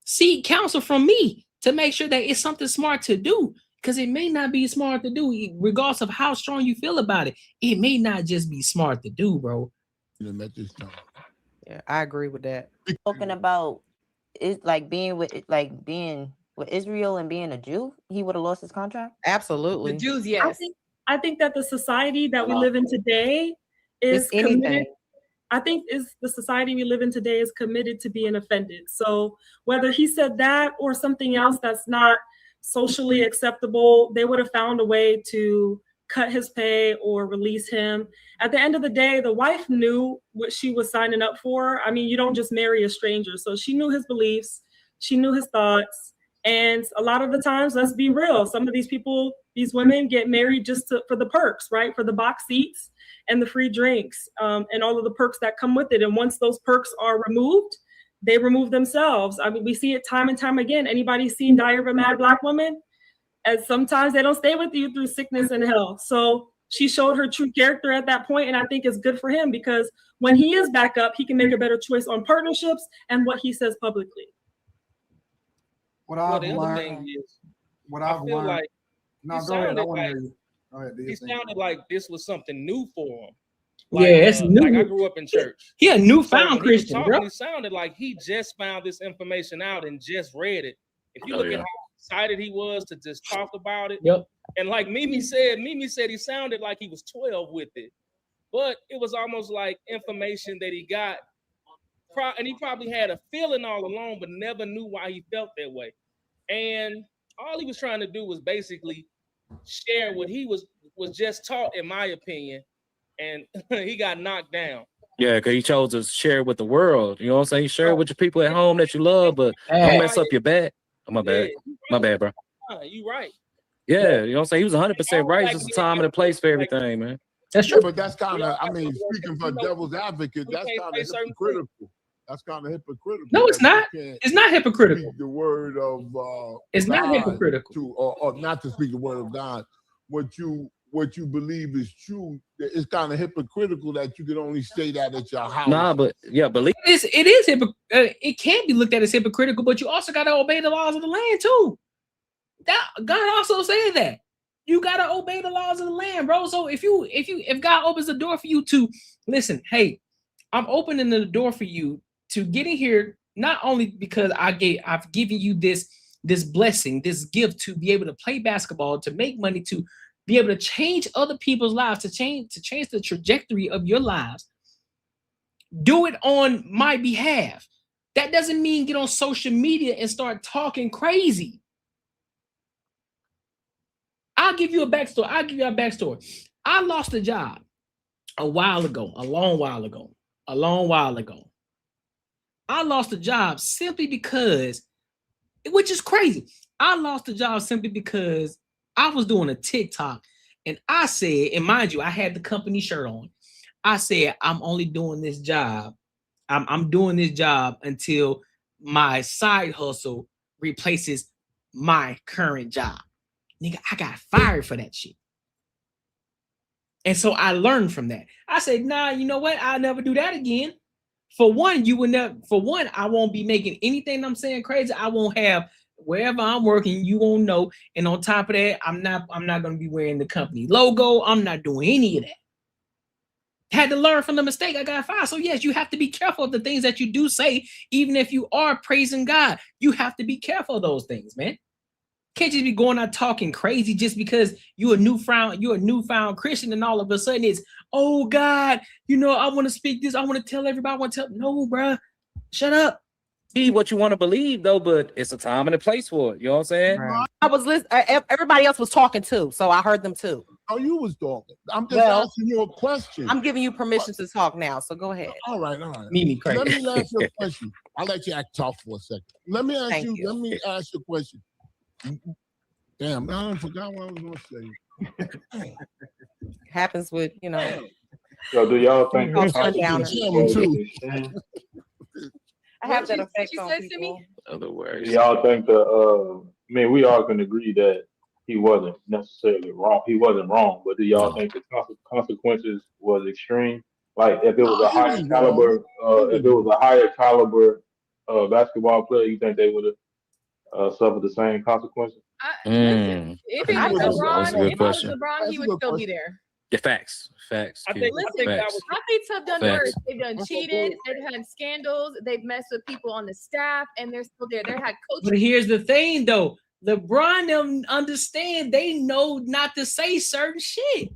seek counsel from me to make sure that it's something smart to do. Because it may not be smart to do, regardless of how strong you feel about it. It may not just be smart to do, bro. Yeah, I agree with that. Talking about it, like being with Israel and being a Jew, he would have lost his contract. Absolutely. The Jews, yes. I think that the society that we live in today is committed. I think the society we live in today is committed to being offended. So whether he said that or something else that's not socially acceptable, they would have found a way to cut his pay or release him. At the end of the day, the wife knew what she was signing up for. I mean, you don't just marry a stranger. So she knew his beliefs, she knew his thoughts. And a lot of the times, let's be real, some of these people, these women get married just for the perks, right? For the box seats and the free drinks and all of the perks that come with it. And once those perks are removed, they remove themselves. I mean, we see it time and time again. Anybody seen Diary of a Mad Black Woman? And sometimes they don't stay with you through sickness and health. So she showed her true character at that point, and I think it's good for him because when he is back up, he can make a better choice on partnerships and what he says publicly. What I've the other learned, thing is, what I I've feel learned. like No, he go ahead. I sounded want to like hear you. Go ahead. Do he your thing. sounded like this was something new for him. Yeah, it's new. Uh, Like I grew up in church. He a newfound when he was Christian, talking, bro. It sounded like he just found this information out and just read it. If you Oh, look yeah. at how excited he was to just talk about it, Yep. and like Mimi said he sounded like he was 12 with it, but it was almost like information that he got, and he probably had a feeling all along, but never knew why he felt that way. And all he was trying to do was basically share what he was just taught, in my opinion, and he got knocked down. Yeah, because he chose to share it with the world. You know what I'm saying? Share it with your people at home that you love, but don't mess up your back. Oh, my bad. My bad, bro. You right. Yeah, you know what I'm saying? He was 100% right. Just the time and the place for everything, man. That's true. But that's kind of, I mean, speaking for devil's advocate, that's kind of hypocritical. That's kind of hypocritical. No, it's not. It's not hypocritical. Speak the word of It's not God hypocritical. or not to speak the word of God. What you believe is true. It's kind of hypocritical that you can only say that at your house. Nah, but yeah, believe It is it can be looked at as hypocritical, but you also got to obey the laws of the land too. That God also said that you got to obey the laws of the land, bro. So if God opens the door for you to listen, hey, I'm opening the door for you to get in here, not only because I've given you this blessing, this gift to be able to play basketball, to make money, to be able to change other people's lives, to change the trajectory of your lives. Do it on my behalf. That doesn't mean get on social media and start talking crazy. I'll give you a backstory. I lost a job a long while ago. I lost a job simply because, which is crazy. I lost a job simply because I was doing a TikTok and I said, and mind you, I had the company shirt on. I said, I'm only doing this job. I'm doing this job until my side hustle replaces my current job. Nigga, I got fired for that shit. And so I learned from that. I said, nah, you know what? I'll never do that again. For one, I won't be making anything I'm saying crazy. I won't have wherever I'm working, you won't know. And on top of that, I'm not gonna be wearing the company logo. I'm not doing any of that. Had to learn from the mistake. I got fired. So yes, you have to be careful of the things that you do say, even if you are praising God. You have to be careful of those things, man. Can't just be going out talking crazy just because you're a newfound Christian, and all of a sudden it's, oh God, I want to speak this. I want to tell everybody. No, bro, shut up. Be what you want to believe, though, but it's a time and a place for it. You know what I'm saying? Right. I was listening. Everybody else was talking too, so I heard them too. Oh, you was talking. I'm just asking you a question. I'm giving you permission to talk now, so go ahead. All right. Mimi, crazy. Let me ask you a question. I'll let you act tough for a second. Let me ask you a question. Damn, I forgot what I was gonna say. Happens with So do y'all think I have that effect you on said people. to me? Other words. do y'all think we all can agree that he wasn't necessarily wrong. He wasn't wrong, but do y'all think the consequences was extreme? Like if it was a higher caliber, basketball player, you think they would have suffered the same consequences? Listen, if it was question. LeBron, he would still be there. Yeah, facts. I think athletes have done worse. They've done cheated. They've had scandals. They've messed with people on the staff, and they're still there. They had coaches. But here's the thing, though. LeBron them understand. They know not to say certain shit.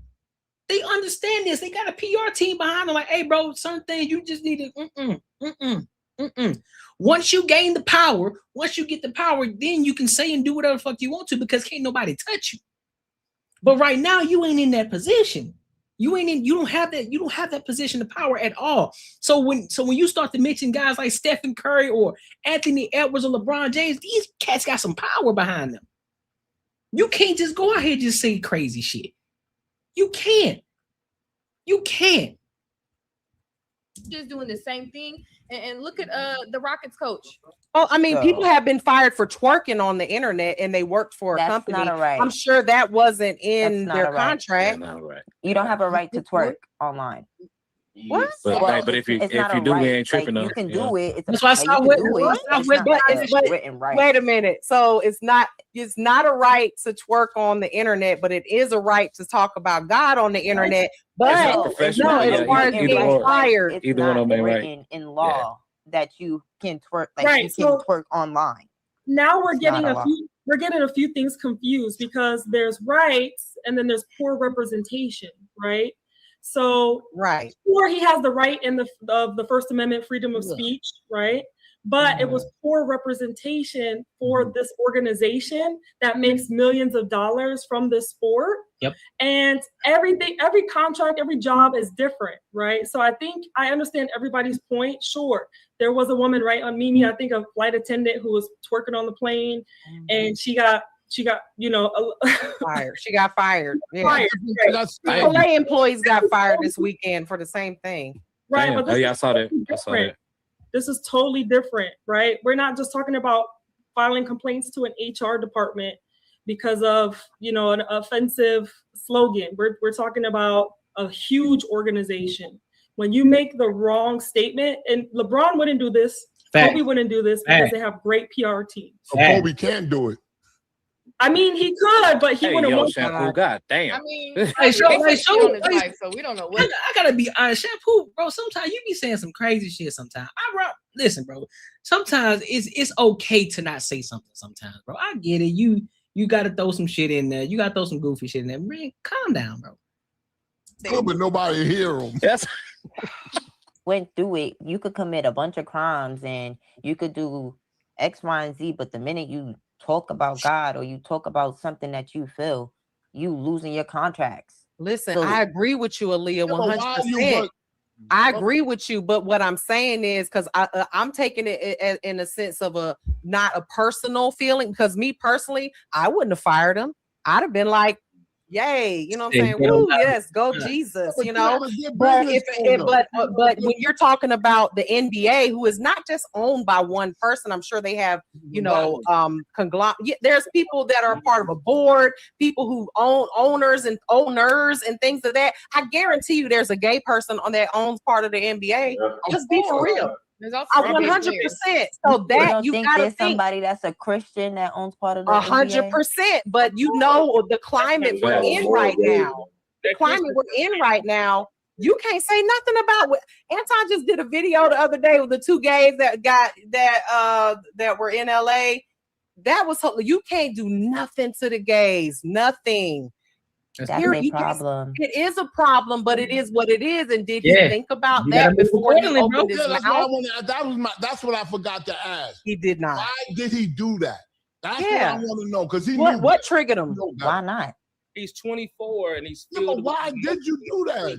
They understand this. They got a PR team behind them. Like, hey, bro, certain things you just need to. Once you gain the power, once you get the power, then you can say and do whatever the fuck you want to, because can't nobody touch you. But right now, you ain't in that position. You don't have that position of power at all. So when you start to mention guys like Stephen Curry or Anthony Edwards or LeBron James, these cats got some power behind them. You can't just go out here and just say crazy shit. You can't. Just doing the same thing. And look at the Rockets coach. Oh, I mean, people have been fired for twerking on the internet, and they worked for a company. Not a right. I'm sure that wasn't in their contract. You don't have a right to twerk online. What? But if you do, we ain't tripping. You can do it. That's why Wait a minute. So it's not a right to twerk on the internet, but it is a right to talk about God on the internet. But as far as getting fired, it's not written in law that you can twerk. Like you can twerk online. Now we're getting a few things confused, because there's rights and then there's poor representation, right? So, sure, he has the right in the First Amendment, freedom of speech, right? But it was poor representation for this organization that makes millions of dollars from this sport. Yep. And every contract, every job is different, right? So I think I understand everybody's point. Sure, there was a woman, right, on Mimi, I think a flight attendant who was twerking on the plane, and she got fired. She got fired. Yeah. LA employees got fired this weekend for the same thing. Right. But I saw that. This is totally different, right? We're not just talking about filing complaints to an HR department because of an offensive slogan. We're talking about a huge organization. When you make the wrong statement, and LeBron wouldn't do this, Kobe wouldn't do this because they have great PR teams. Kobe can't do it. I mean, he could, but he wouldn't want Shampoo, God damn. I mean, so we don't know what. I gotta be honest, Shampoo, bro. Sometimes you be saying some crazy shit. Sometimes listen, bro. Sometimes it's okay to not say something. Sometimes, bro. I get it. You gotta throw some shit in there. You gotta throw some goofy shit in there. Man, calm down, bro. Good, but nobody hear him. Yes. Went through it. You could commit a bunch of crimes and you could do X, Y, and Z, but the minute you talk about God or you talk about something that you feel, you losing your contracts. Listen, so, I agree with you, Aaliyah, 100%. I agree with you, but what I'm saying is, because I'm taking it in a sense of not a personal feeling, because me personally, I wouldn't have fired him. I'd have been like, yay, you know what I'm saying? Woo, yes, go Jesus, you know. But when you're talking about the NBA, who is not just owned by one person, I'm sure they have, conglomerate. There's people that are part of a board, people who own owners and things of that. I guarantee you, there's a gay person on that owns part of the NBA. Just be for real. There's also 100%. So You that don't you think gotta there's think somebody that's a Christian that owns part of the 100%. But you know the climate we're in right now. The climate we're in right now. You can't say nothing about what Anton just did a video the other day with the two gays that were in LA. That was you can't do nothing to the gays, nothing. That's a problem. It is a problem, but it is what it is. And did he think about that before he opened his mouth? That's what I forgot to ask. He did not. Why did he do that? That's what I want to know. Because he knew what triggered him? Why not? He's 24 and he's but why did you do that?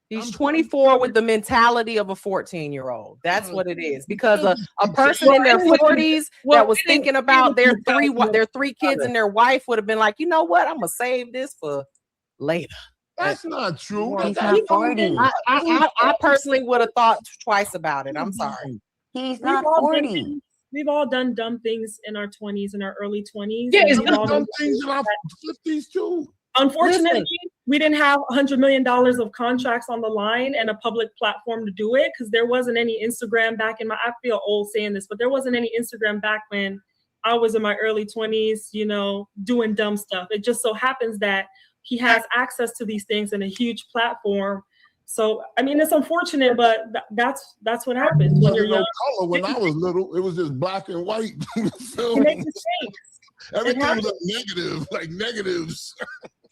He's 24 with the mentality of a 14-year-old. That's what it is. Because a person in their 40s that was thinking about their three kids and their wife would have been like, you know what? I'm gonna save this for later. That's not true. He's not 40. I personally would have thought twice about it. I'm sorry. He's not 40. We've all done dumb things in our 20s and our early 20s. Yeah, it's dumb things in our 50s too. Unfortunately, we didn't have $100 million of contracts on the line and a public platform to do it because there wasn't any Instagram back in I feel old saying this, but there wasn't any Instagram back when I was in my early 20s, you know, doing dumb stuff. It just so happens that he has access to these things and a huge platform. So, I mean, it's unfortunate, but that's what happens when you're young. Color when I was little, it was just black and white. Everything was negative, like negatives.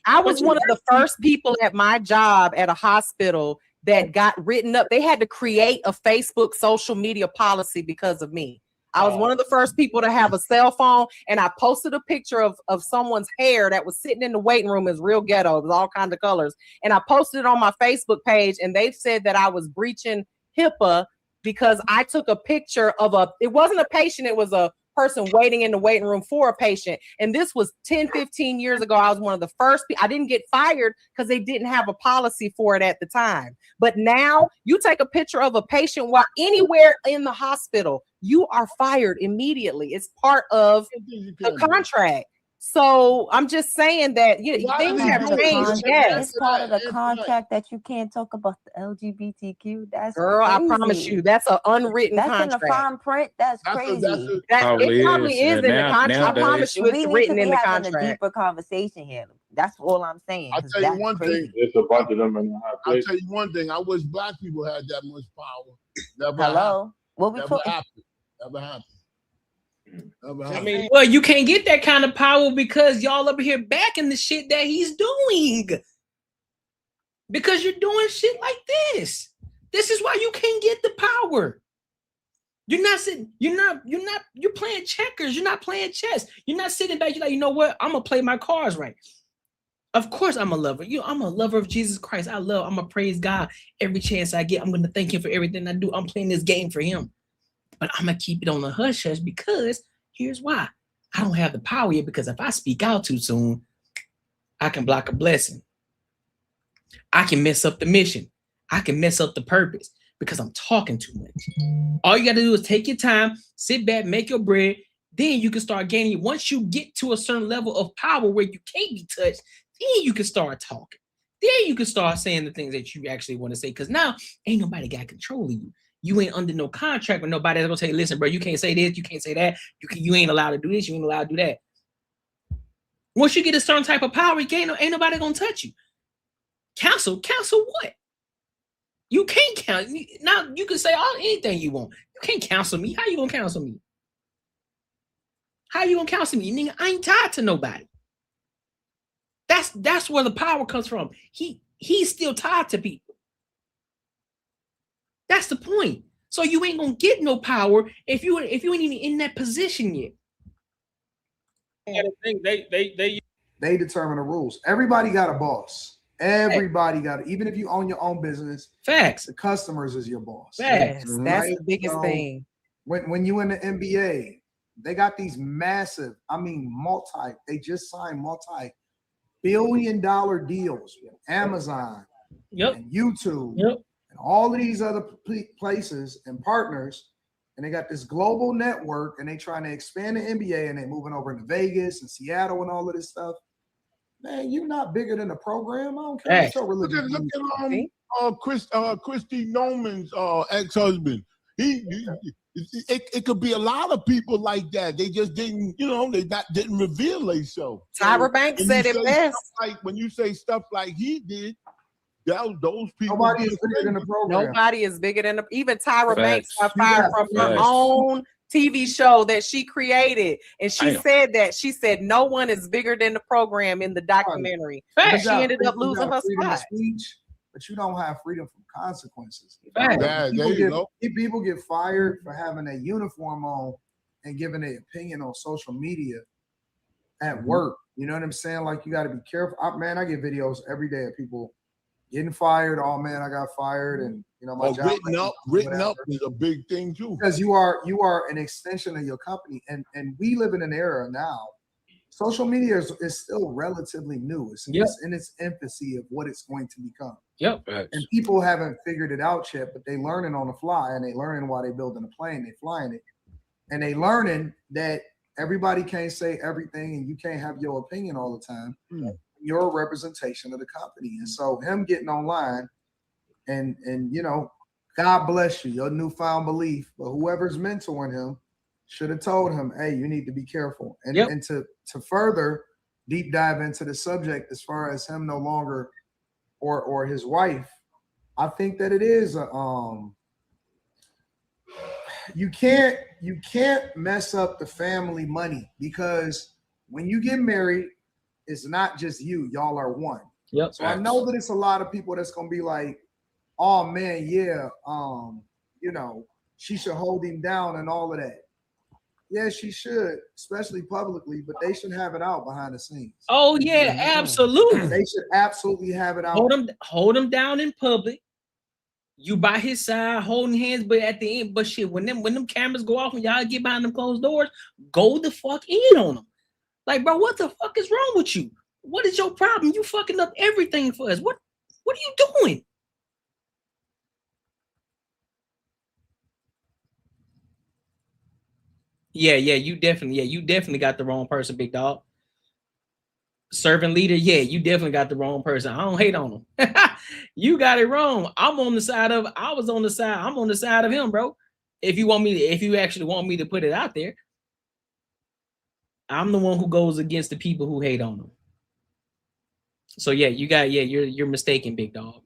I was one of the first people at my job at a hospital that got written up. They had to create a Facebook social media policy because of me. I was one of the first people to have a cell phone, and I posted a picture of someone's hair that was sitting in the waiting room. It's real ghetto. It was all kinds of colors. And I posted it on my Facebook page, and they said that I was breaching HIPAA because I took a picture of it wasn't a patient, it was a person waiting in the waiting room for a patient. And this was 10, 15 years ago. I was one of the first people. I didn't get fired because they didn't have a policy for it at the time. But now you take a picture of a patient while anywhere in the hospital, you are fired immediately. It's part of the contract. So I'm just saying that things have changed. Yes, it's part of the contract that you can't talk about the LGBTQ. That's girl, crazy. I promise you, that's an unwritten contract. That's in the fine print. That's crazy. It probably is in the contract. I promise you, it's written in the contract. A deeper conversation here. That's all I'm saying. I'll tell you one thing. There's a bunch of them in the high place. I'll tell you one thing. I wish black people had that much power. Never happened. What we talking? Never happened. I mean, well, you can't get that kind of power because y'all up here backing the shit that he's doing. Because you're doing shit like this. This is why you can't get the power. You're not sitting, you're playing checkers. You're not playing chess. You're not sitting back. You're like, you know what? I'm gonna play my cards right. Of course, I'm a lover. I'm a lover of Jesus Christ. I'm gonna praise God every chance I get. I'm gonna thank him for everything I do. I'm playing this game for him. But I'm going to keep it on the hush hush because here's why. I don't have the power yet because if I speak out too soon, I can block a blessing. I can mess up the mission. I can mess up the purpose because I'm talking too much. All you got to do is take your time, sit back, make your bread. Then you can start gaining. Once you get to a certain level of power where you can't be touched, then you can start talking. Then you can start saying the things that you actually want to say because now ain't nobody got control of you. You ain't under no contract with nobody that's gonna tell you, listen, bro, you can't say this, you can't say that, you ain't allowed to do this, you ain't allowed to do that. Once you get a certain type of power, ain't nobody gonna touch you. Counsel what? You can't counsel. Now you can say anything you want. You can't counsel me. How you gonna counsel me? How you gonna counsel me? Nigga, I ain't tied to nobody. That's where the power comes from. He's still tied to people. That's the point. So you ain't gonna get no power if you ain't even in that position yet. They determine the rules. Everybody got a boss. Everybody got it. Even if you own your own business, facts. The customers is your boss. Facts. Right? That's the biggest thing. When you in the NBA, they got these massive. They just signed multi-billion-dollar deals with Amazon, and YouTube. And all of these other places and partners, and they got this global network, and they trying to expand the NBA, and they moving over into Vegas and Seattle and all of this stuff. Man, you're not bigger than the program. I don't care what your religion. Look at Christy Noman's ex-husband. It could be a lot of people like that. They just didn't, didn't reveal themselves. Tyra Banks said it best. Like when you say stuff like he did, those people. Nobody is bigger than the program. Nobody is bigger than even Tyra Facts. Banks got fired from her own TV show that she created, and she said that no one is bigger than the program in the documentary. But she ended up losing her spot. But you don't have freedom from consequences. People get fired for having a uniform on and giving an opinion on social media at work. You know what I'm saying? Like, you got to be careful. I get videos every day of people getting fired. Oh man, I got fired, and my job. Written up is a big thing too. Because you are an extension of your company, and we live in an era now. Social media is still relatively new. It's in its infancy of what it's going to become. And people haven't figured it out yet, but they learning on the fly, and they learning while they building a plane, they flying it, and they learning that everybody can't say everything, and you can't have your opinion all the time. You're a representation of the company. And so him getting online and God bless you, your newfound belief, but whoever's mentoring him should have told him, hey, you need to be careful. And to further deep dive into the subject as far as him no longer or his wife, I think that it is you can't mess up the family money, because when you get married, it's not just you. Y'all are one. So I know that it's a lot of people that's gonna be like, oh man, she should hold him down and all of that. Yeah, she should, especially publicly, but they should have it out behind the scenes. Oh yeah, absolutely. They should absolutely have it out. Hold him down in public. You by his side, holding hands, but at the end, when them cameras go off and y'all get behind them closed doors, go the fuck in on them. Like, bro, what the fuck is wrong with you? What is your problem? You fucking up everything for us. What are you doing? Yeah, you definitely got the wrong person, big dog. Servant leader, you definitely got the wrong person. I don't hate on him. You got it wrong. I'm on the side of him, bro. If you actually want me to put it out there. I'm the one who goes against the people who hate on them. So you're mistaken, big dog.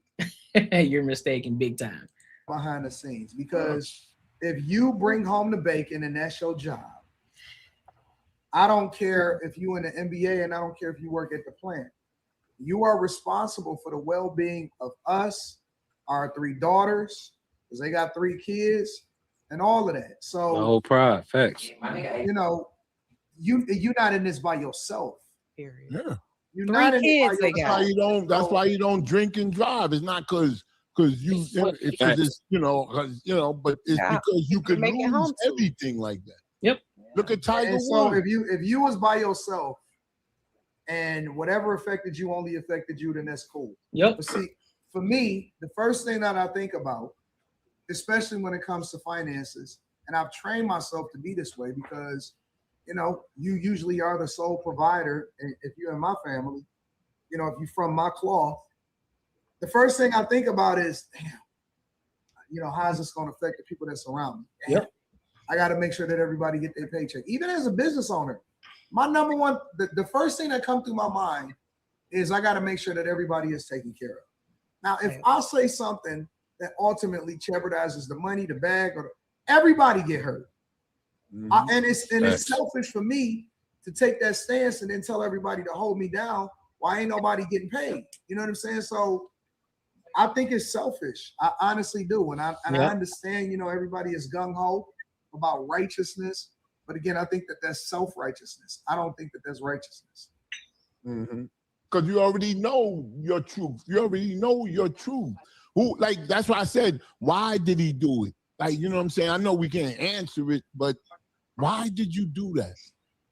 You're mistaken big time. Behind the scenes, because if you bring home the bacon and that's your job, I don't care if you in the NBA and I don't care if you work at the plant. You are responsible for the well-being of us, our 3 daughters, because they got 3 kids, and all of that. So the whole pride, facts. You're not in this by yourself. Period. Yeah. You're not in this by yourself. That's why you don't drink and drive. It's not because but it's because you could lose everything like that. Yep. Look at Tiger Woods. So if you was by yourself and whatever affected you only affected you, then that's cool. Yep. But see, for me, the first thing that I think about, especially when it comes to finances, and I've trained myself to be this way because you usually are the sole provider. And if you're in my family, if you're from my cloth, the first thing I think about is, damn, how is this going to affect the people that surround me? Damn, yep. I got to make sure that everybody get their paycheck. Even as a business owner, my number one, the first thing that comes through my mind is I got to make sure that everybody is taken care of. Now, if I say something that ultimately jeopardizes the money, the bag, everybody get hurt. And it's selfish for me to take that stance and then tell everybody to hold me down. Why ain't nobody getting paid? You know what I'm saying? So I think it's selfish. I honestly do. And I understand, everybody is gung-ho about righteousness. But again, I think that that's self-righteousness. I don't think that that's righteousness. Because you already know your truth. That's why I said, why did he do it? Like, you know what I'm saying? I know we can't answer it, but why did you do that?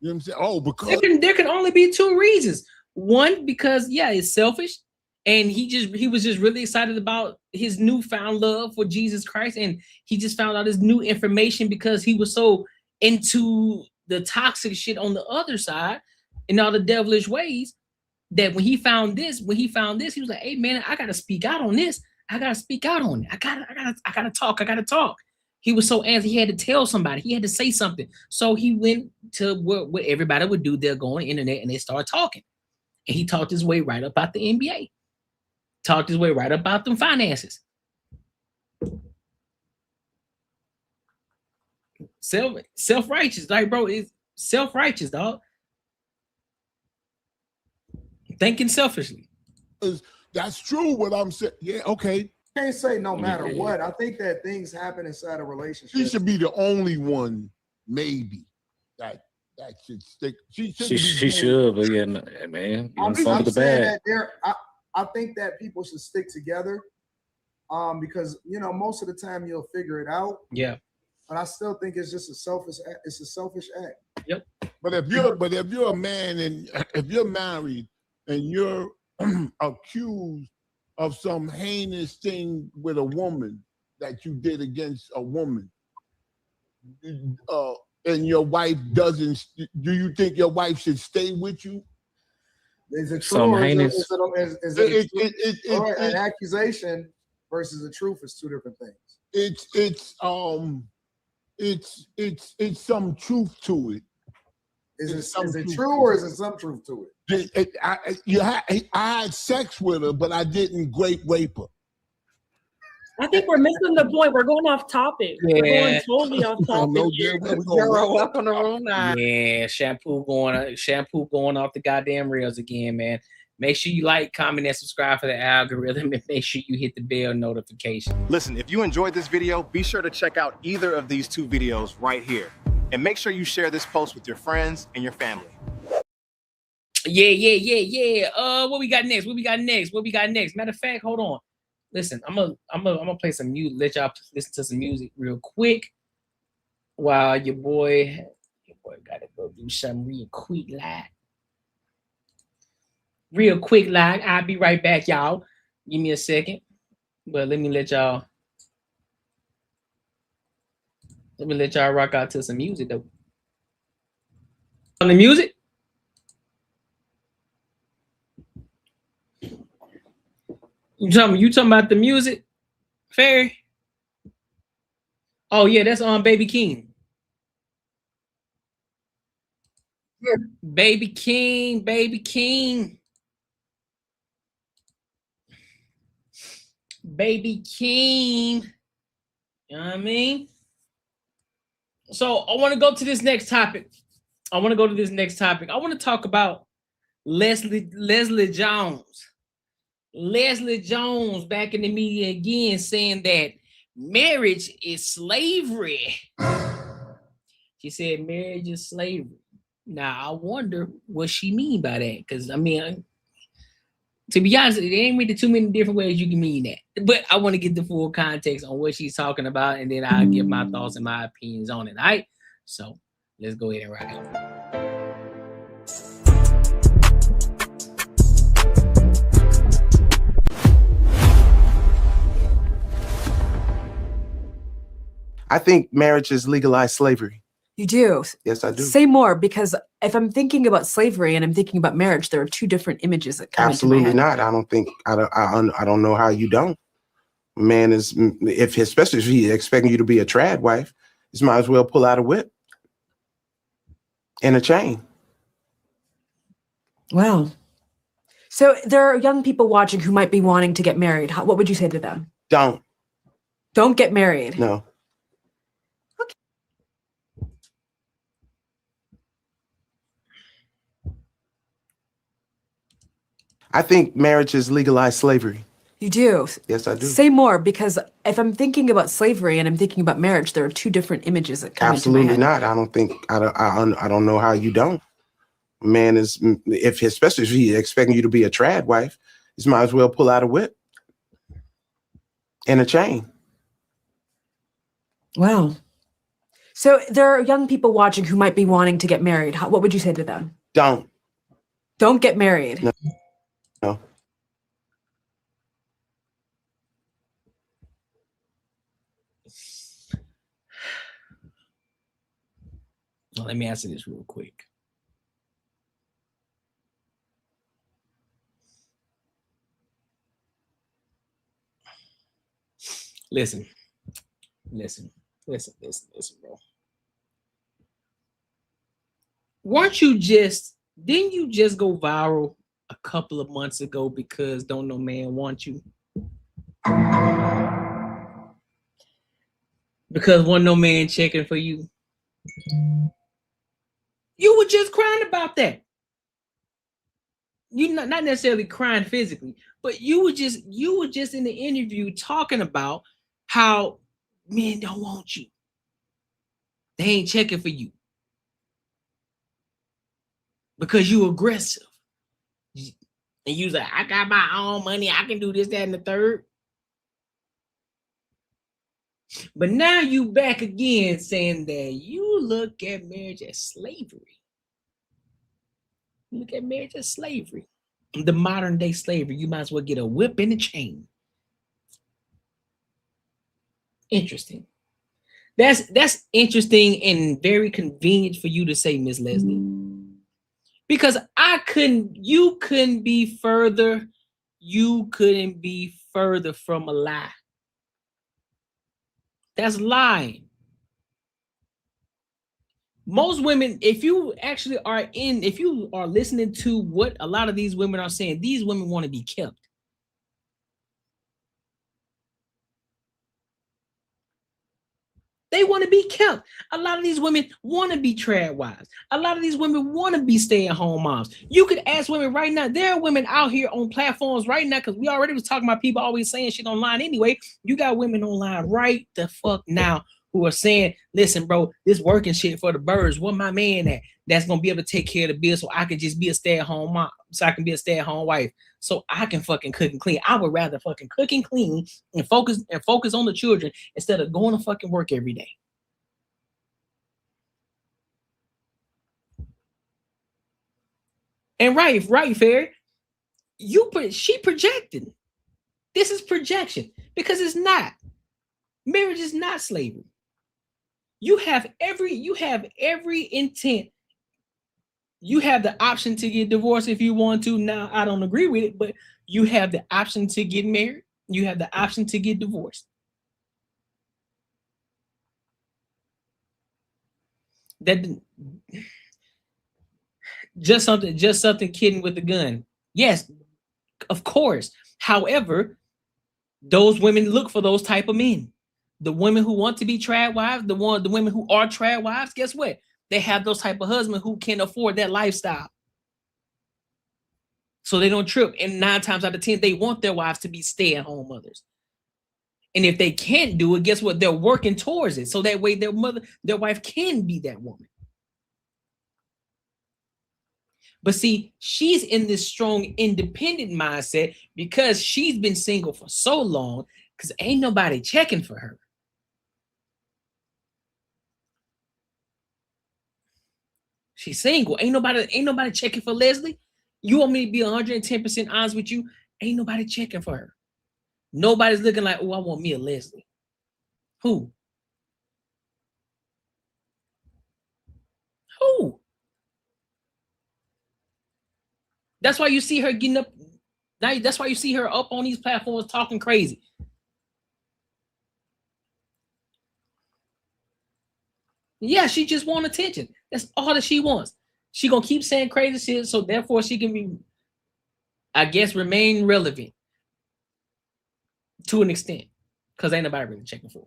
You know what I'm saying? Oh, because there can only be 2 reasons. One, because it's selfish, and he was just really excited about his newfound love for Jesus Christ, and he just found out his new information because he was so into the toxic shit on the other side and all the devilish ways that when he found this, he was like, hey man, I gotta speak out on this. I gotta speak out on it. I gotta talk. He was so antsy, he had to tell somebody, he had to say something. So he went to what everybody would do. They'll go on the internet and they start talking. And he talked his way right up out the NBA. Talked his way right up out them finances. Self-righteous, like, bro, it's self-righteous, dog. Thinking selfishly. That's true what I'm saying. Yeah, okay. Can't say no matter what. I think that things happen inside a relationship. She should be the only one, maybe, that should stick. She should, but yeah, man, I'm some the bad. I think that people should stick together, because most of the time you'll figure it out. Yeah. But I still think it's just a selfish act. Yep. But if you're a man and if you're married and you're accused of some heinous thing with a woman that you did against a woman, and your wife doesn't, do you think your wife should stay with you? Is it true? Some heinous. An accusation versus the truth is two different things. It's some truth to it. Is it true or is it some truth to it? I had sex with her, but I didn't rape her. I think we're missing the point. We're going off topic. Yeah. We're going totally off topic. Zero up on the room now. Yeah, shampoo going off the goddamn rails again, man. Make sure you like, comment, and subscribe for the algorithm, and make sure you hit the bell notification. Listen, if you enjoyed this video, be sure to check out either of these two videos right here. And make sure you share this post with your friends and your family. Yeah. What we got next? Matter of fact, hold on. Listen, I'm gonna play some music. Let y'all listen to some music real quick while your boy gotta go do something real quick, I'll be right back, y'all. Give me a second, but let me let y'all rock out to some music though. On the music. You talking about the music, Fairy? Oh yeah, that's on Baby King. Yeah. Baby King. Baby King. You know what I mean? So I want to go to this next topic. I want to talk about Leslie Jones. Leslie Jones back in the media again saying that marriage is slavery. She said marriage is slavery. Now, I wonder what she mean by that. Because, I mean, to be honest, there ain't really too many different ways you can mean that. But I want to get the full context on what she's talking about, and then I'll give my thoughts and my opinions on it. All right? So, let's go ahead and rock out. I think marriage is legalized slavery. You do? Yes, I do. Say more, because if I'm thinking about slavery and I'm thinking about marriage, there are two different images that come into my Absolutely head. not. I don't know how you don't. Man is, especially if he's expecting you to be a trad wife, you might as well pull out a whip and a chain. Wow. So there are young people watching who might be wanting to get married. What would you say to them? Don't get married. No. I think marriage is legalized slavery. You do? Yes, I do. Say more, because if I'm thinking about slavery and I'm thinking about marriage, there are two different images that come into my Absolutely head. not. I don't know how you don't. Man is, especially if he's expecting you to be a trad wife, you might as well pull out a whip and a chain. Wow. So there are young people watching who might be wanting to get married. What would you say to them? Don't get married. No. Well, let me answer this real quick. Listen. Listen, bro. Didn't you just go viral a couple of months ago because Don't No Man Want You? Because wasn't no man checking for you. You were just crying about that. You not necessarily crying physically, but you were just in the interview talking about how men don't want you. They ain't checking for you because you aggressive. And you was like, I got my own money. I can do this, that, and the third. But now you back again saying that you look at marriage as slavery. You look at marriage as slavery. The modern day slavery. You might as well get a whip and a chain. Interesting. That's interesting and very convenient for you to say, Miss Leslie. Because you couldn't be further from a lie. That's lying. Most women, if you are listening to what a lot of these women are saying, these women want to be kept. They want to be kept. A lot of these women want to be trad wives. A lot of these women want to be stay-at-home moms. You could ask women right now. There are women out here on platforms right now, because we already was talking about people always saying shit online anyway. You got women online right the fuck now who are saying, listen, bro, this working shit for the birds. What my man at? That's going to be able to take care of the bills so I can just be a stay-at-home mom, so I can be a stay-at-home wife, so I can fucking cook and clean. I would rather fucking cook and clean and focus on the children instead of going to fucking work every day. And right, Fair. She projecting. This is projection because it's not. Marriage is not slavery. You have every intent. You have the option to get divorced if you want to. Now, I don't agree with it, but you have the option to get married. You have the option to get divorced. That just something kidding with the gun. Yes, of course. However, those women look for those type of men. The women who want to be trad wives, the women who are trad wives, guess what? They have those type of husbands who can afford that lifestyle. So they don't trip. And 9 times out of 10, they want their wives to be stay-at-home mothers. And if they can't do it, guess what? They're working towards it. So that way their wife can be that woman. But see, she's in this strong independent mindset because she's been single for so long because ain't nobody checking for her. She's single. Ain't nobody checking for Leslie. You want me to be 110% honest with you? Ain't nobody checking for her. Nobody's looking like, oh, I want me a Leslie. Who? That's why you see her getting up. That's why you see her up on these platforms talking crazy. Yeah, she just wants attention. That's all that she wants. She gonna keep saying crazy shit, so therefore she can be, I guess, remain relevant to an extent, because ain't nobody really checking for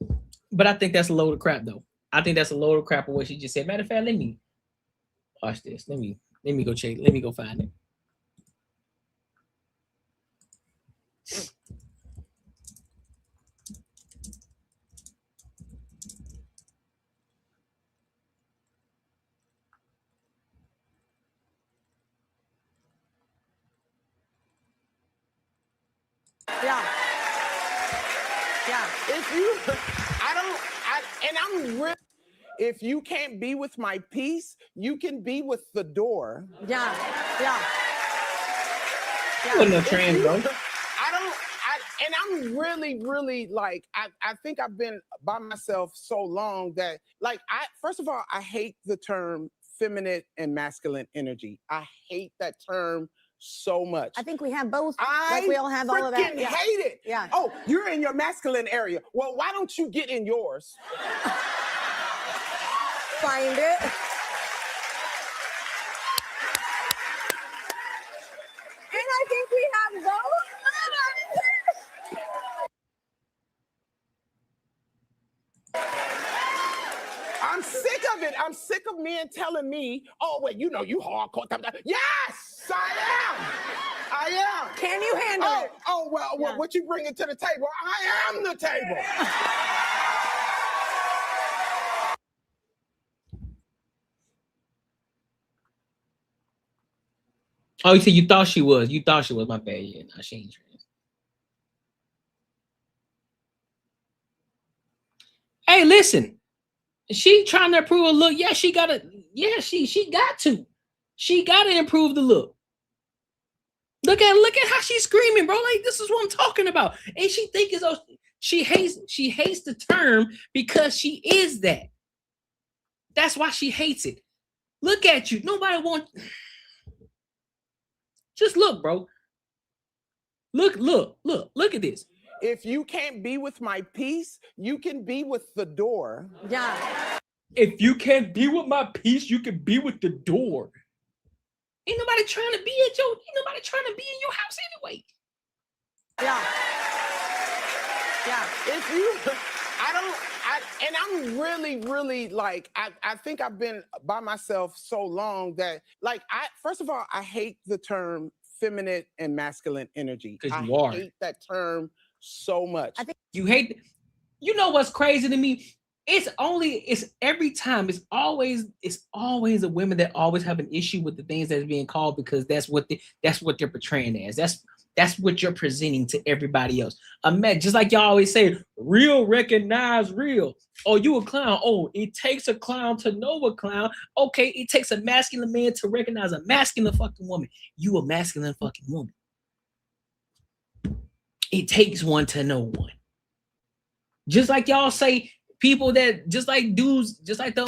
her. But I think that's a load of crap, though. I think that's a load of crap of what she just said. Matter of fact, let me watch this. Let me go check. Let me go find it. Yeah. If you, I'm really, if you can't be with my peace, you can be with the door. Yeah. No trans, bro. I'm really like, I think I've been by myself so long that, like, first of all, I hate the term feminine and masculine energy. I hate that term so much. I think we have both. I Like we all have all of that. freaking hate it. Yeah. Oh, you're in your masculine area. Well, why don't you get in yours? Find it. And I think we have both. I'm sick of it. I'm sick of men telling me, oh, wait, you know, you hardcore. Yes, I am. Can you handle it? Oh, well, what you bringing to the table? I am the table. Oh, you said you thought she was. You thought she was. My bad. Yeah, no, she ain't trans. Hey, listen. She trying to improve a look. Yeah, she gotta. Yeah, she got to. She gotta improve the look. Look at how she's screaming, bro. Like, this is what I'm talking about. And she thinks she hates the term because she is that. That's why she hates it. Look at you. Nobody wants. Just look, bro. Look at this. If you can't be with my peace, you can be with the door. Yeah. If you can't be with my peace, you can be with the door. Ain't nobody trying to be ain't nobody trying to be in your house anyway. Yeah. Yeah. If you, and I'm really like, I think I've been by myself so long that, like, first of all, I hate the term feminine and masculine energy. Because you are. I hate that term so much. I think you hate. You know what's crazy to me? It's every time. It's always the women that always have an issue with the things that's being called, because that's what they're portraying as. That's what you're presenting to everybody else. Just like y'all always say, real recognize real. Oh, you a clown. Oh, it takes a clown to know a clown. Okay, it takes a masculine man to recognize a masculine fucking woman. You a masculine fucking woman. It takes one to know one. Just like y'all say, people that just like dudes, just like the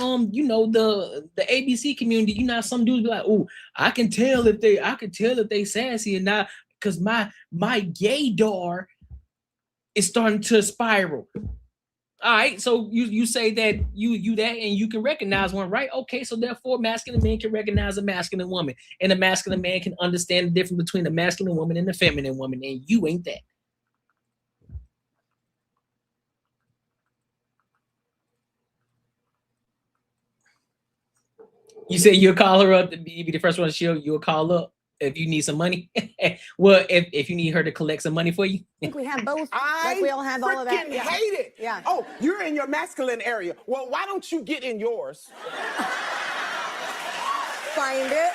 the ABC community, you know, some dudes be like, oh, I can tell if they sassy or not, because my gaydar is starting to spiral. All right, so you say that you that and you can recognize one, right? Okay, so therefore masculine men can recognize a masculine woman, and a masculine man can understand the difference between the masculine woman and the feminine woman, and you ain't that. You say you'll call her up to be the first one to show you'll call up if you need some money. Well, if you need her to collect some money for you. I think we have both. Like we all have all of that. I hate it. Yeah. Oh, you're in your masculine area. Well, why don't you get in yours? Find it.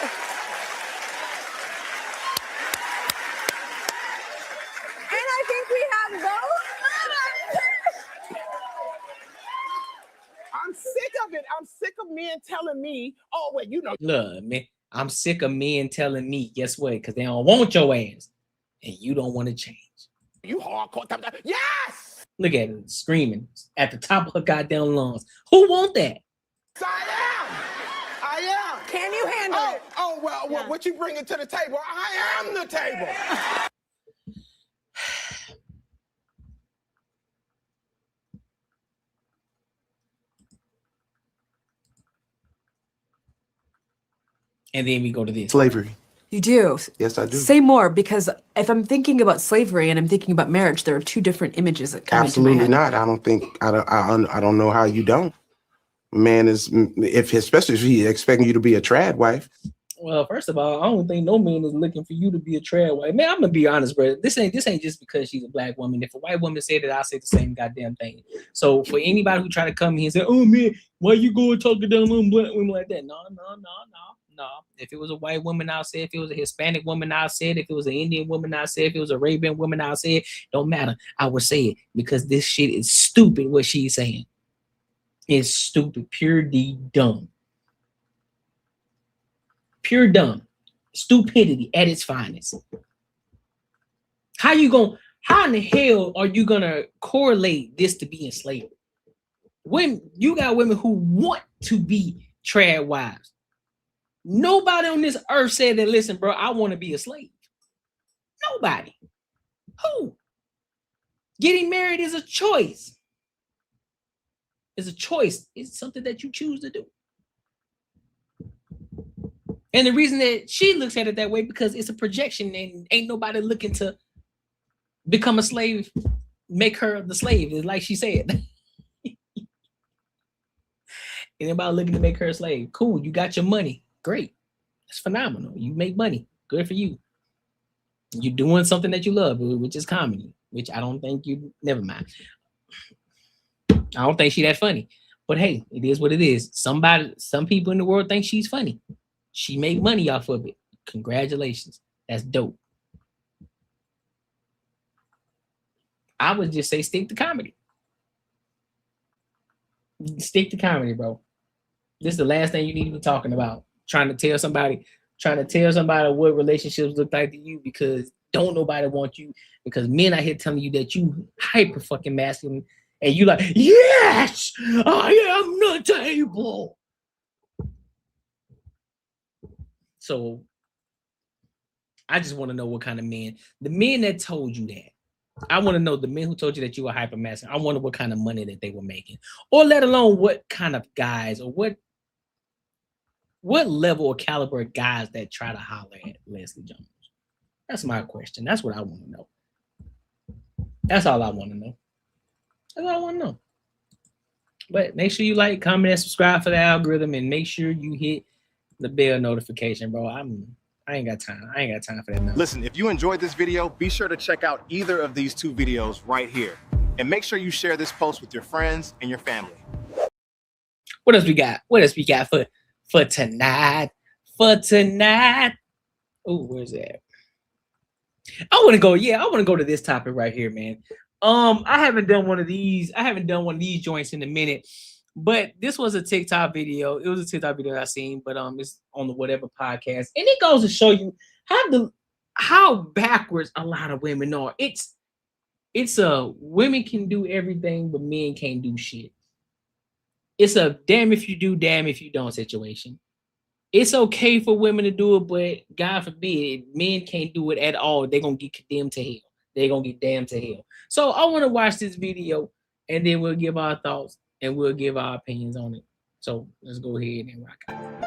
And I think we have both. I'm sick of it. I'm sick of men telling me, oh, wait, you know. Look, man, I'm sick of men telling me, guess what? Because they don't want your ass. And you don't want to change. You hardcore. Yes! Look at her screaming at the top of her goddamn lungs. Who want that? I am. Can you handle it? Oh, well, what you bringing to the table? I am the table. And then we go to this. Slavery. You do. Yes, I do. Say more, because if I'm thinking about slavery and I'm thinking about marriage, there are two different images that come into my Absolutely head. not. I don't know how you don't. Man is especially if he's expecting you to be a trad wife. Well, first of all, I don't think no man is looking for you to be a trad wife. Man, I'm gonna be honest, bro. This ain't just because she's a black woman. If a white woman said it, I say the same goddamn thing. So for anybody who try to come here and say, "Oh man, why you go and talk to them black women like that?" No. If it was a white woman, I'll say. If it was a Hispanic woman, I'll say it. If it was an Indian woman, I'll say it. If it was a Arabian woman, I'll say it. Don't matter. I would say it because this shit is stupid. What she's saying is stupid, pure D dumb. Pure dumb, stupidity at its finest. How in the hell are you gonna correlate this to being slavery? When you got women who want to be trad wives, Nobody on this earth said that, listen, bro, I want to be a slave. Nobody. Who? Getting married is a choice. It's a choice. It's something that you choose to do. And the reason that she looks at it that way, because it's a projection and ain't nobody looking to become a slave, make her the slave, like she said. Anybody looking to make her a slave? Cool, you got your money. Great. It's phenomenal. You make money. Good for you. You're doing something that you love, which is comedy, which I don't think you, never mind. I don't think she that funny. But hey, it is what it is. Some people in the world think she's funny. She made money off of it. Congratulations. That's dope. I would just say stick to comedy. Stick to comedy, bro. This is the last thing you need to be talking about. Trying to tell somebody what relationships look like to you, because don't nobody want you, because men out here telling you that you hyper fucking masculine and you like, yes, I am the table. So I just want to know what kind of men, the men that told you that. I want to know the men who told you that you were hyper masculine. I wonder what kind of money that they were making, or let alone what kind of guys, or what level or caliber of guys that try to holler at Leslie Jones. That's my question. That's what I want to know. That's all I want to know. That's all I want to know. But make sure you like, comment, and subscribe for the algorithm, and make sure you hit the bell notification, bro. I ain't got time. I ain't got time for that now. Listen, if you enjoyed this video, be sure to check out either of these 2 videos right here. And make sure you share this post with your friends and your family. What else we got? What else we got for tonight? For tonight. Oh, where's that? I want to go to this topic right here, man. I haven't done one of these joints in a minute, but this was a TikTok video. It was a TikTok video I seen, but it's on the Whatever podcast, and it goes to show you how backwards a lot of women are. It's women can do everything, but men can't do shit. It's a damn if you do, damn if you don't situation. It's okay for women to do it, but God forbid, men can't do it at all. They're going to get condemned to hell. They're going to get damned to hell. So I want to watch this video, and then we'll give our thoughts, and we'll give our opinions on it. So let's go ahead and rock out.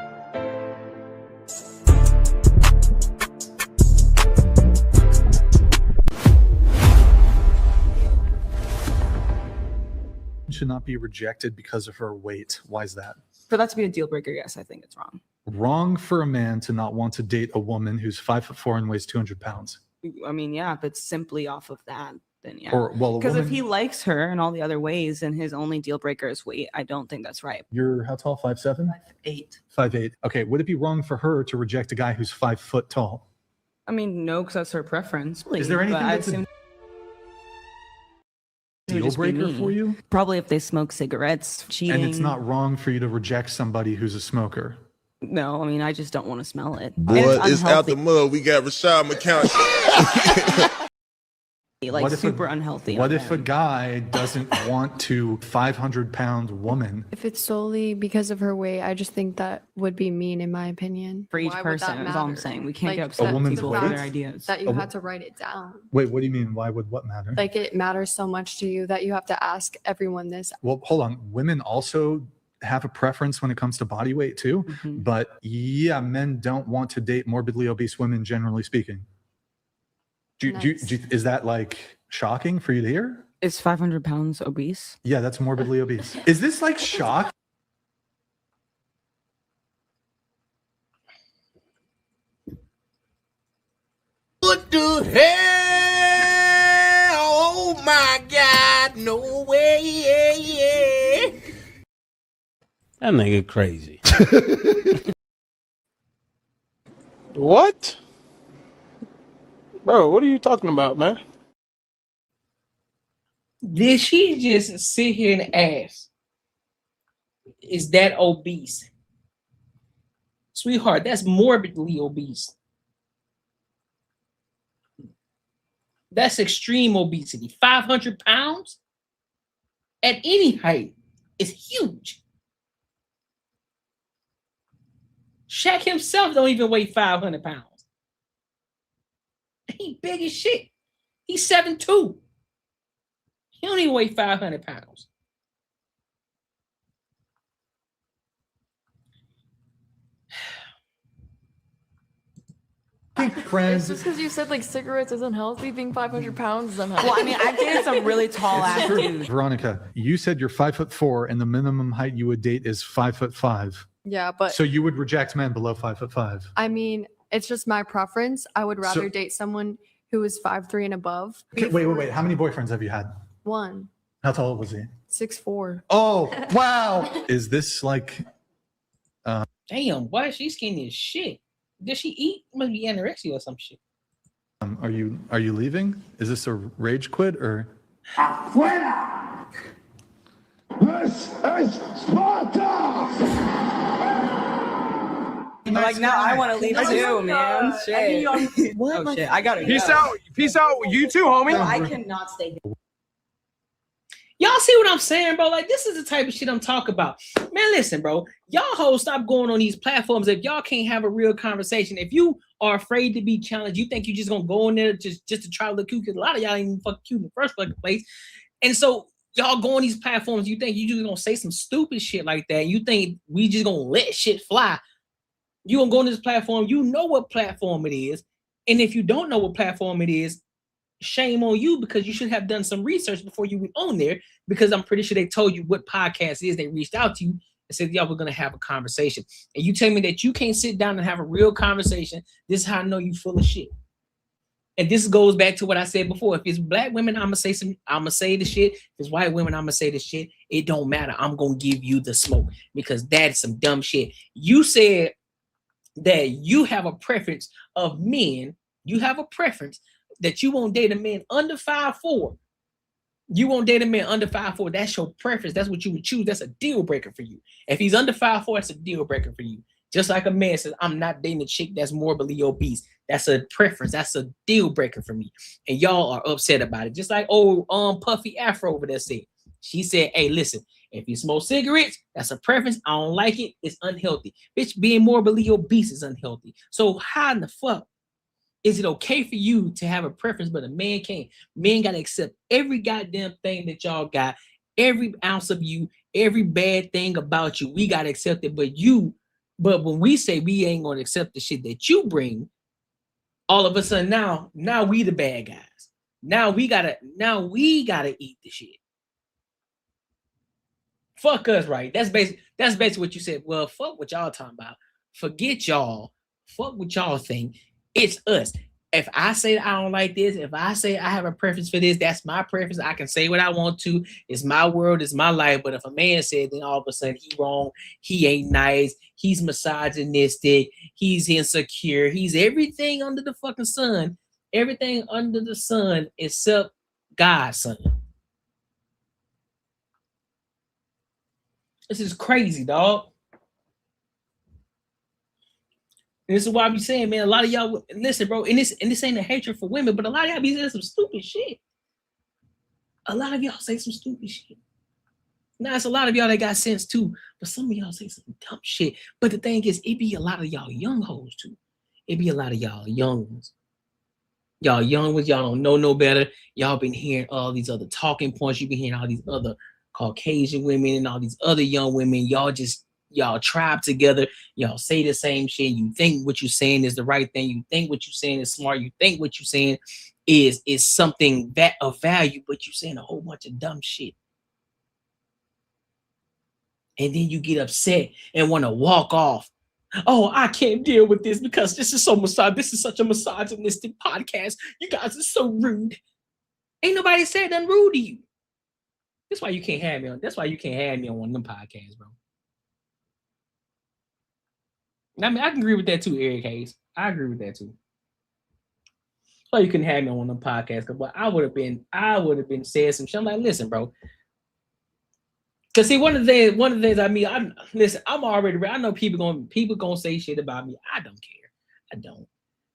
Should not be rejected because of her weight. Why is that? For that to be a deal breaker, yes, I think it's wrong. Wrong for a man to not want to date a woman who's 5'4" and weighs 200 pounds. I mean, yeah, if it's simply off of that, then yeah. Or, well, because if he likes her in all the other ways and his only deal breaker is weight, I don't think that's right. You're how tall? 5'7"? 5'8". 5'8". Okay, would it be wrong for her to reject a guy who's 5 foot tall? I mean, no, because that's her preference. Is there anything that's a deal breaker for you? Probably if they smoke cigarettes, cheating. And it's not wrong for you to reject somebody who's a smoker. No, I mean, I just don't want to smell it. Boy, it's out the mud. We got Rashad McCown. Like super unhealthy. What if a guy doesn't want to 500-pound woman? If it's solely because of her weight, I just think that would be mean, in my opinion. For each Why would person, that is all I'm matter? saying. We can't get A upset with woman's people weight? for their ideas. That you had to write it down. Wait, what do you mean? Why would what matter? Like it matters so much to you that you have to ask everyone this. Well, hold on. Women also have a preference when it comes to body weight too. But yeah, men don't want to date morbidly obese women, generally speaking. Is that like shocking for you to hear? Is 500 pounds obese? Yeah, that's morbidly obese. Is this like shock? What the hell? Oh my God, no way. That nigga crazy. What? Bro, what are you talking about, man? Did she just sit here and ask, is that obese? Sweetheart, that's morbidly obese. That's extreme obesity. 500 pounds at any height is huge. Shaq himself don't even weigh 500 pounds. He big as shit. He's 7'2". He don't even weigh 500 pounds. It's just because you said like cigarettes is unhealthy, being 500 pounds is unhealthy. Well, I mean, I've dated some really tall ass dudes. Veronica, you said you're 5'4" and the minimum height you would date is 5'5". Yeah, but So you would reject men below 5'5". I mean, it's just my preference. I would rather date someone who is 5'3" and above. Okay, wait. How many boyfriends have you had? One. How tall was he? 6'4". Oh, wow. Is this like damn, why is she skinny as shit? Does she eat? Must be anorexia or some shit. are you leaving? Is this a rage quit or Afuera! This is Sparta! Like now, I want to leave too, man. Shit. What? Oh shit! I gotta Peace go. out. Peace out. You too, homie. I cannot stay here. Y'all see what I'm saying, bro? Like, this is the type of shit I'm talking about. Man, listen, bro. Y'all hoes stop going on these platforms if y'all can't have a real conversation. If you are afraid to be challenged, you think you just gonna go in there just to try to look cute, because a lot of y'all ain't even fucking cute in the first fucking place. And so y'all go on these platforms, you think you just gonna say some stupid shit like that. You think we just gonna let shit fly. You gonna go on this platform, you know what platform it is. And if you don't know what platform it is, shame on you, because you should have done some research before you went on there, because I'm pretty sure they told you what podcast is. They reached out to you and said, y'all, we're going to have a conversation. And you tell me that you can't sit down and have a real conversation. This is how I know you full of shit. And this goes back to what I said before. If it's black women, I'm going to say the shit. If it's white women, I'm going to say the shit. It don't matter. I'm going to give you the smoke, because that's some dumb shit. You said that you have a preference of men. You have a preference that you won't date a man under 5'4". You won't date a man under 5'4". That's your preference. That's what you would choose. That's a deal breaker for you. If he's under 5'4", that's a deal breaker for you. Just like a man says, I'm not dating a chick that's morbidly obese. That's a preference. That's a deal breaker for me. And y'all are upset about it. Just like Puffy Afro over there said. She said, hey, listen, if you smoke cigarettes, that's a preference. I don't like it. It's unhealthy. Bitch, being morbidly obese is unhealthy. So how in the fuck is it okay for you to have a preference, but a man can't? Men got to accept every goddamn thing that y'all got, every ounce of you, every bad thing about you. We got to accept it. But when we say we ain't going to accept the shit that you bring, all of a sudden now we the bad guys. Now we gotta eat the shit. Fuck us, right? That's basically what you said. Well, fuck what y'all talking about. Forget y'all. Fuck what y'all think. It's us. If I say I don't like this, if I say I have a preference for this, that's my preference. I can say what I want to. It's my world, it's my life. But if a man said, then all of a sudden he wrong, he ain't nice, he's misogynistic, he's insecure, he's everything under the fucking sun, everything under the sun except God's son. This is crazy, dog. And this is why I be saying, man, a lot of y'all, listen, bro, and this ain't a hatred for women, but a lot of y'all be saying some stupid shit. A lot of y'all say some stupid shit. Now, it's a lot of y'all that got sense too, but some of y'all say some dumb shit. But the thing is, it be a lot of y'all young hoes too. It be a lot of y'all young ones. Y'all young ones, y'all don't know no better. Y'all been hearing all these other talking points. You been hearing all these other Caucasian women and all these other young women. Y'all tribe together. Y'all say the same shit. You think what you're saying is the right thing. You think what you're saying is smart. You think what you're saying is something that of value, but you're saying a whole bunch of dumb shit. And then you get upset and want to walk off. Oh, I can't deal with this because this is such a misogynistic podcast. You guys are so rude. Ain't nobody said nothing rude to you. That's why you can't have me on. That's why you can't have me on one of them podcasts, bro. I mean, I can agree with that too, Eric Hayes. I agree with that too. So you couldn't have me on one of them podcasts, because I would have been saying some shit. I'm like, listen, bro. Cause see, one of the things I mean, I'm already ready. I know people gonna say shit about me. I don't care. I don't.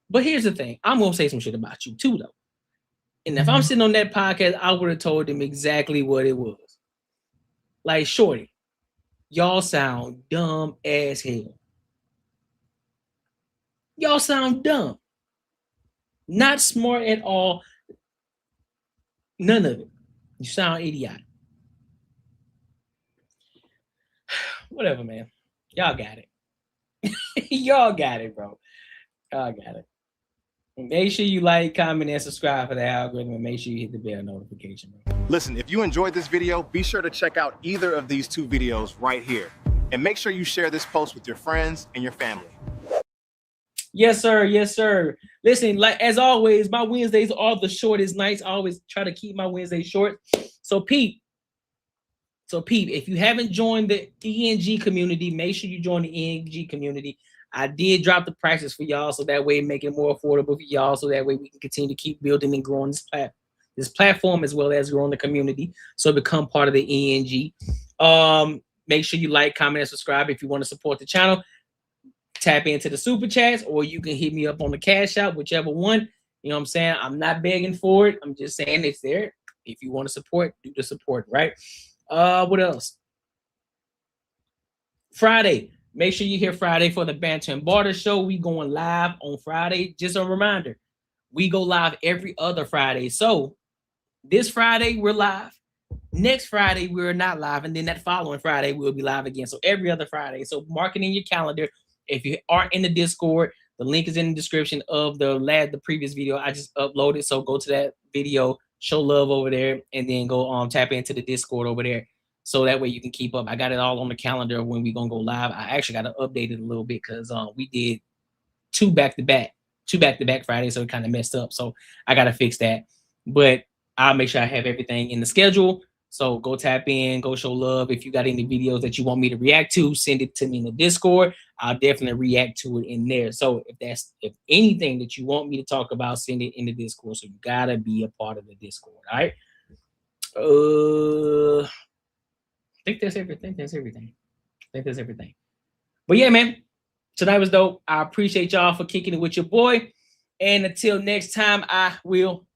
But here's the thing. I'm gonna say some shit about you too, though. And if I'm sitting on that podcast, I would have told them exactly what it was. Like, shorty, y'all sound dumb as hell. Y'all sound dumb. Not smart at all. None of it. You sound idiotic. Whatever, man. Y'all got it. Y'all got it, bro. Y'all got it. Make sure you like, comment, and subscribe for the algorithm, and make sure you hit the bell notification, bro. Listen, if you enjoyed this video, be sure to check out either of these two videos right here. And make sure you share this post with your friends and your family. Yes, sir. Yes, sir. Listen, like as always, my Wednesdays are the shortest nights. I always try to keep my Wednesdays short. So, Pete, if you haven't joined the ENG community, make sure you join the ENG community. I did drop the prices for y'all, so that way make it more affordable for y'all, so that way we can continue to keep building and growing this platform as well as growing the community. So become part of the ENG. Make sure you like, comment, and subscribe if you want to support the channel. Tap into the super chats, or you can hit me up on the Cash App, whichever one. You know what I'm saying? I'm not begging for it. I'm just saying it's there. If you want to support, do the support, right? What else? Friday. Make sure you're here Friday for the Banter and Barter Show. We going live on Friday. Just a reminder, we go live every other Friday. So this Friday, we're live. Next Friday, we're not live. And then that following Friday, we'll be live again. So every other Friday. So mark it in your calendar. If you aren't in the Discord, the link is in the description of the previous video I just uploaded. So go to that video, show love over there, and then go tap into the Discord over there. So that way you can keep up. I got it all on the calendar when we're gonna go live. I actually got to update it a little bit because we did two back-to-back Fridays, so it kind of messed up. So I gotta fix that. But I'll make sure I have everything in the schedule. So go tap in, go show love. If you got any videos that you want me to react to, send it to me in the Discord. I'll definitely react to it in there. So if anything that you want me to talk about, send it in the Discord. So you gotta be a part of the Discord. All right. I think that's everything. But yeah, man, tonight was dope. I appreciate y'all for kicking it with your boy. And until next time, I will.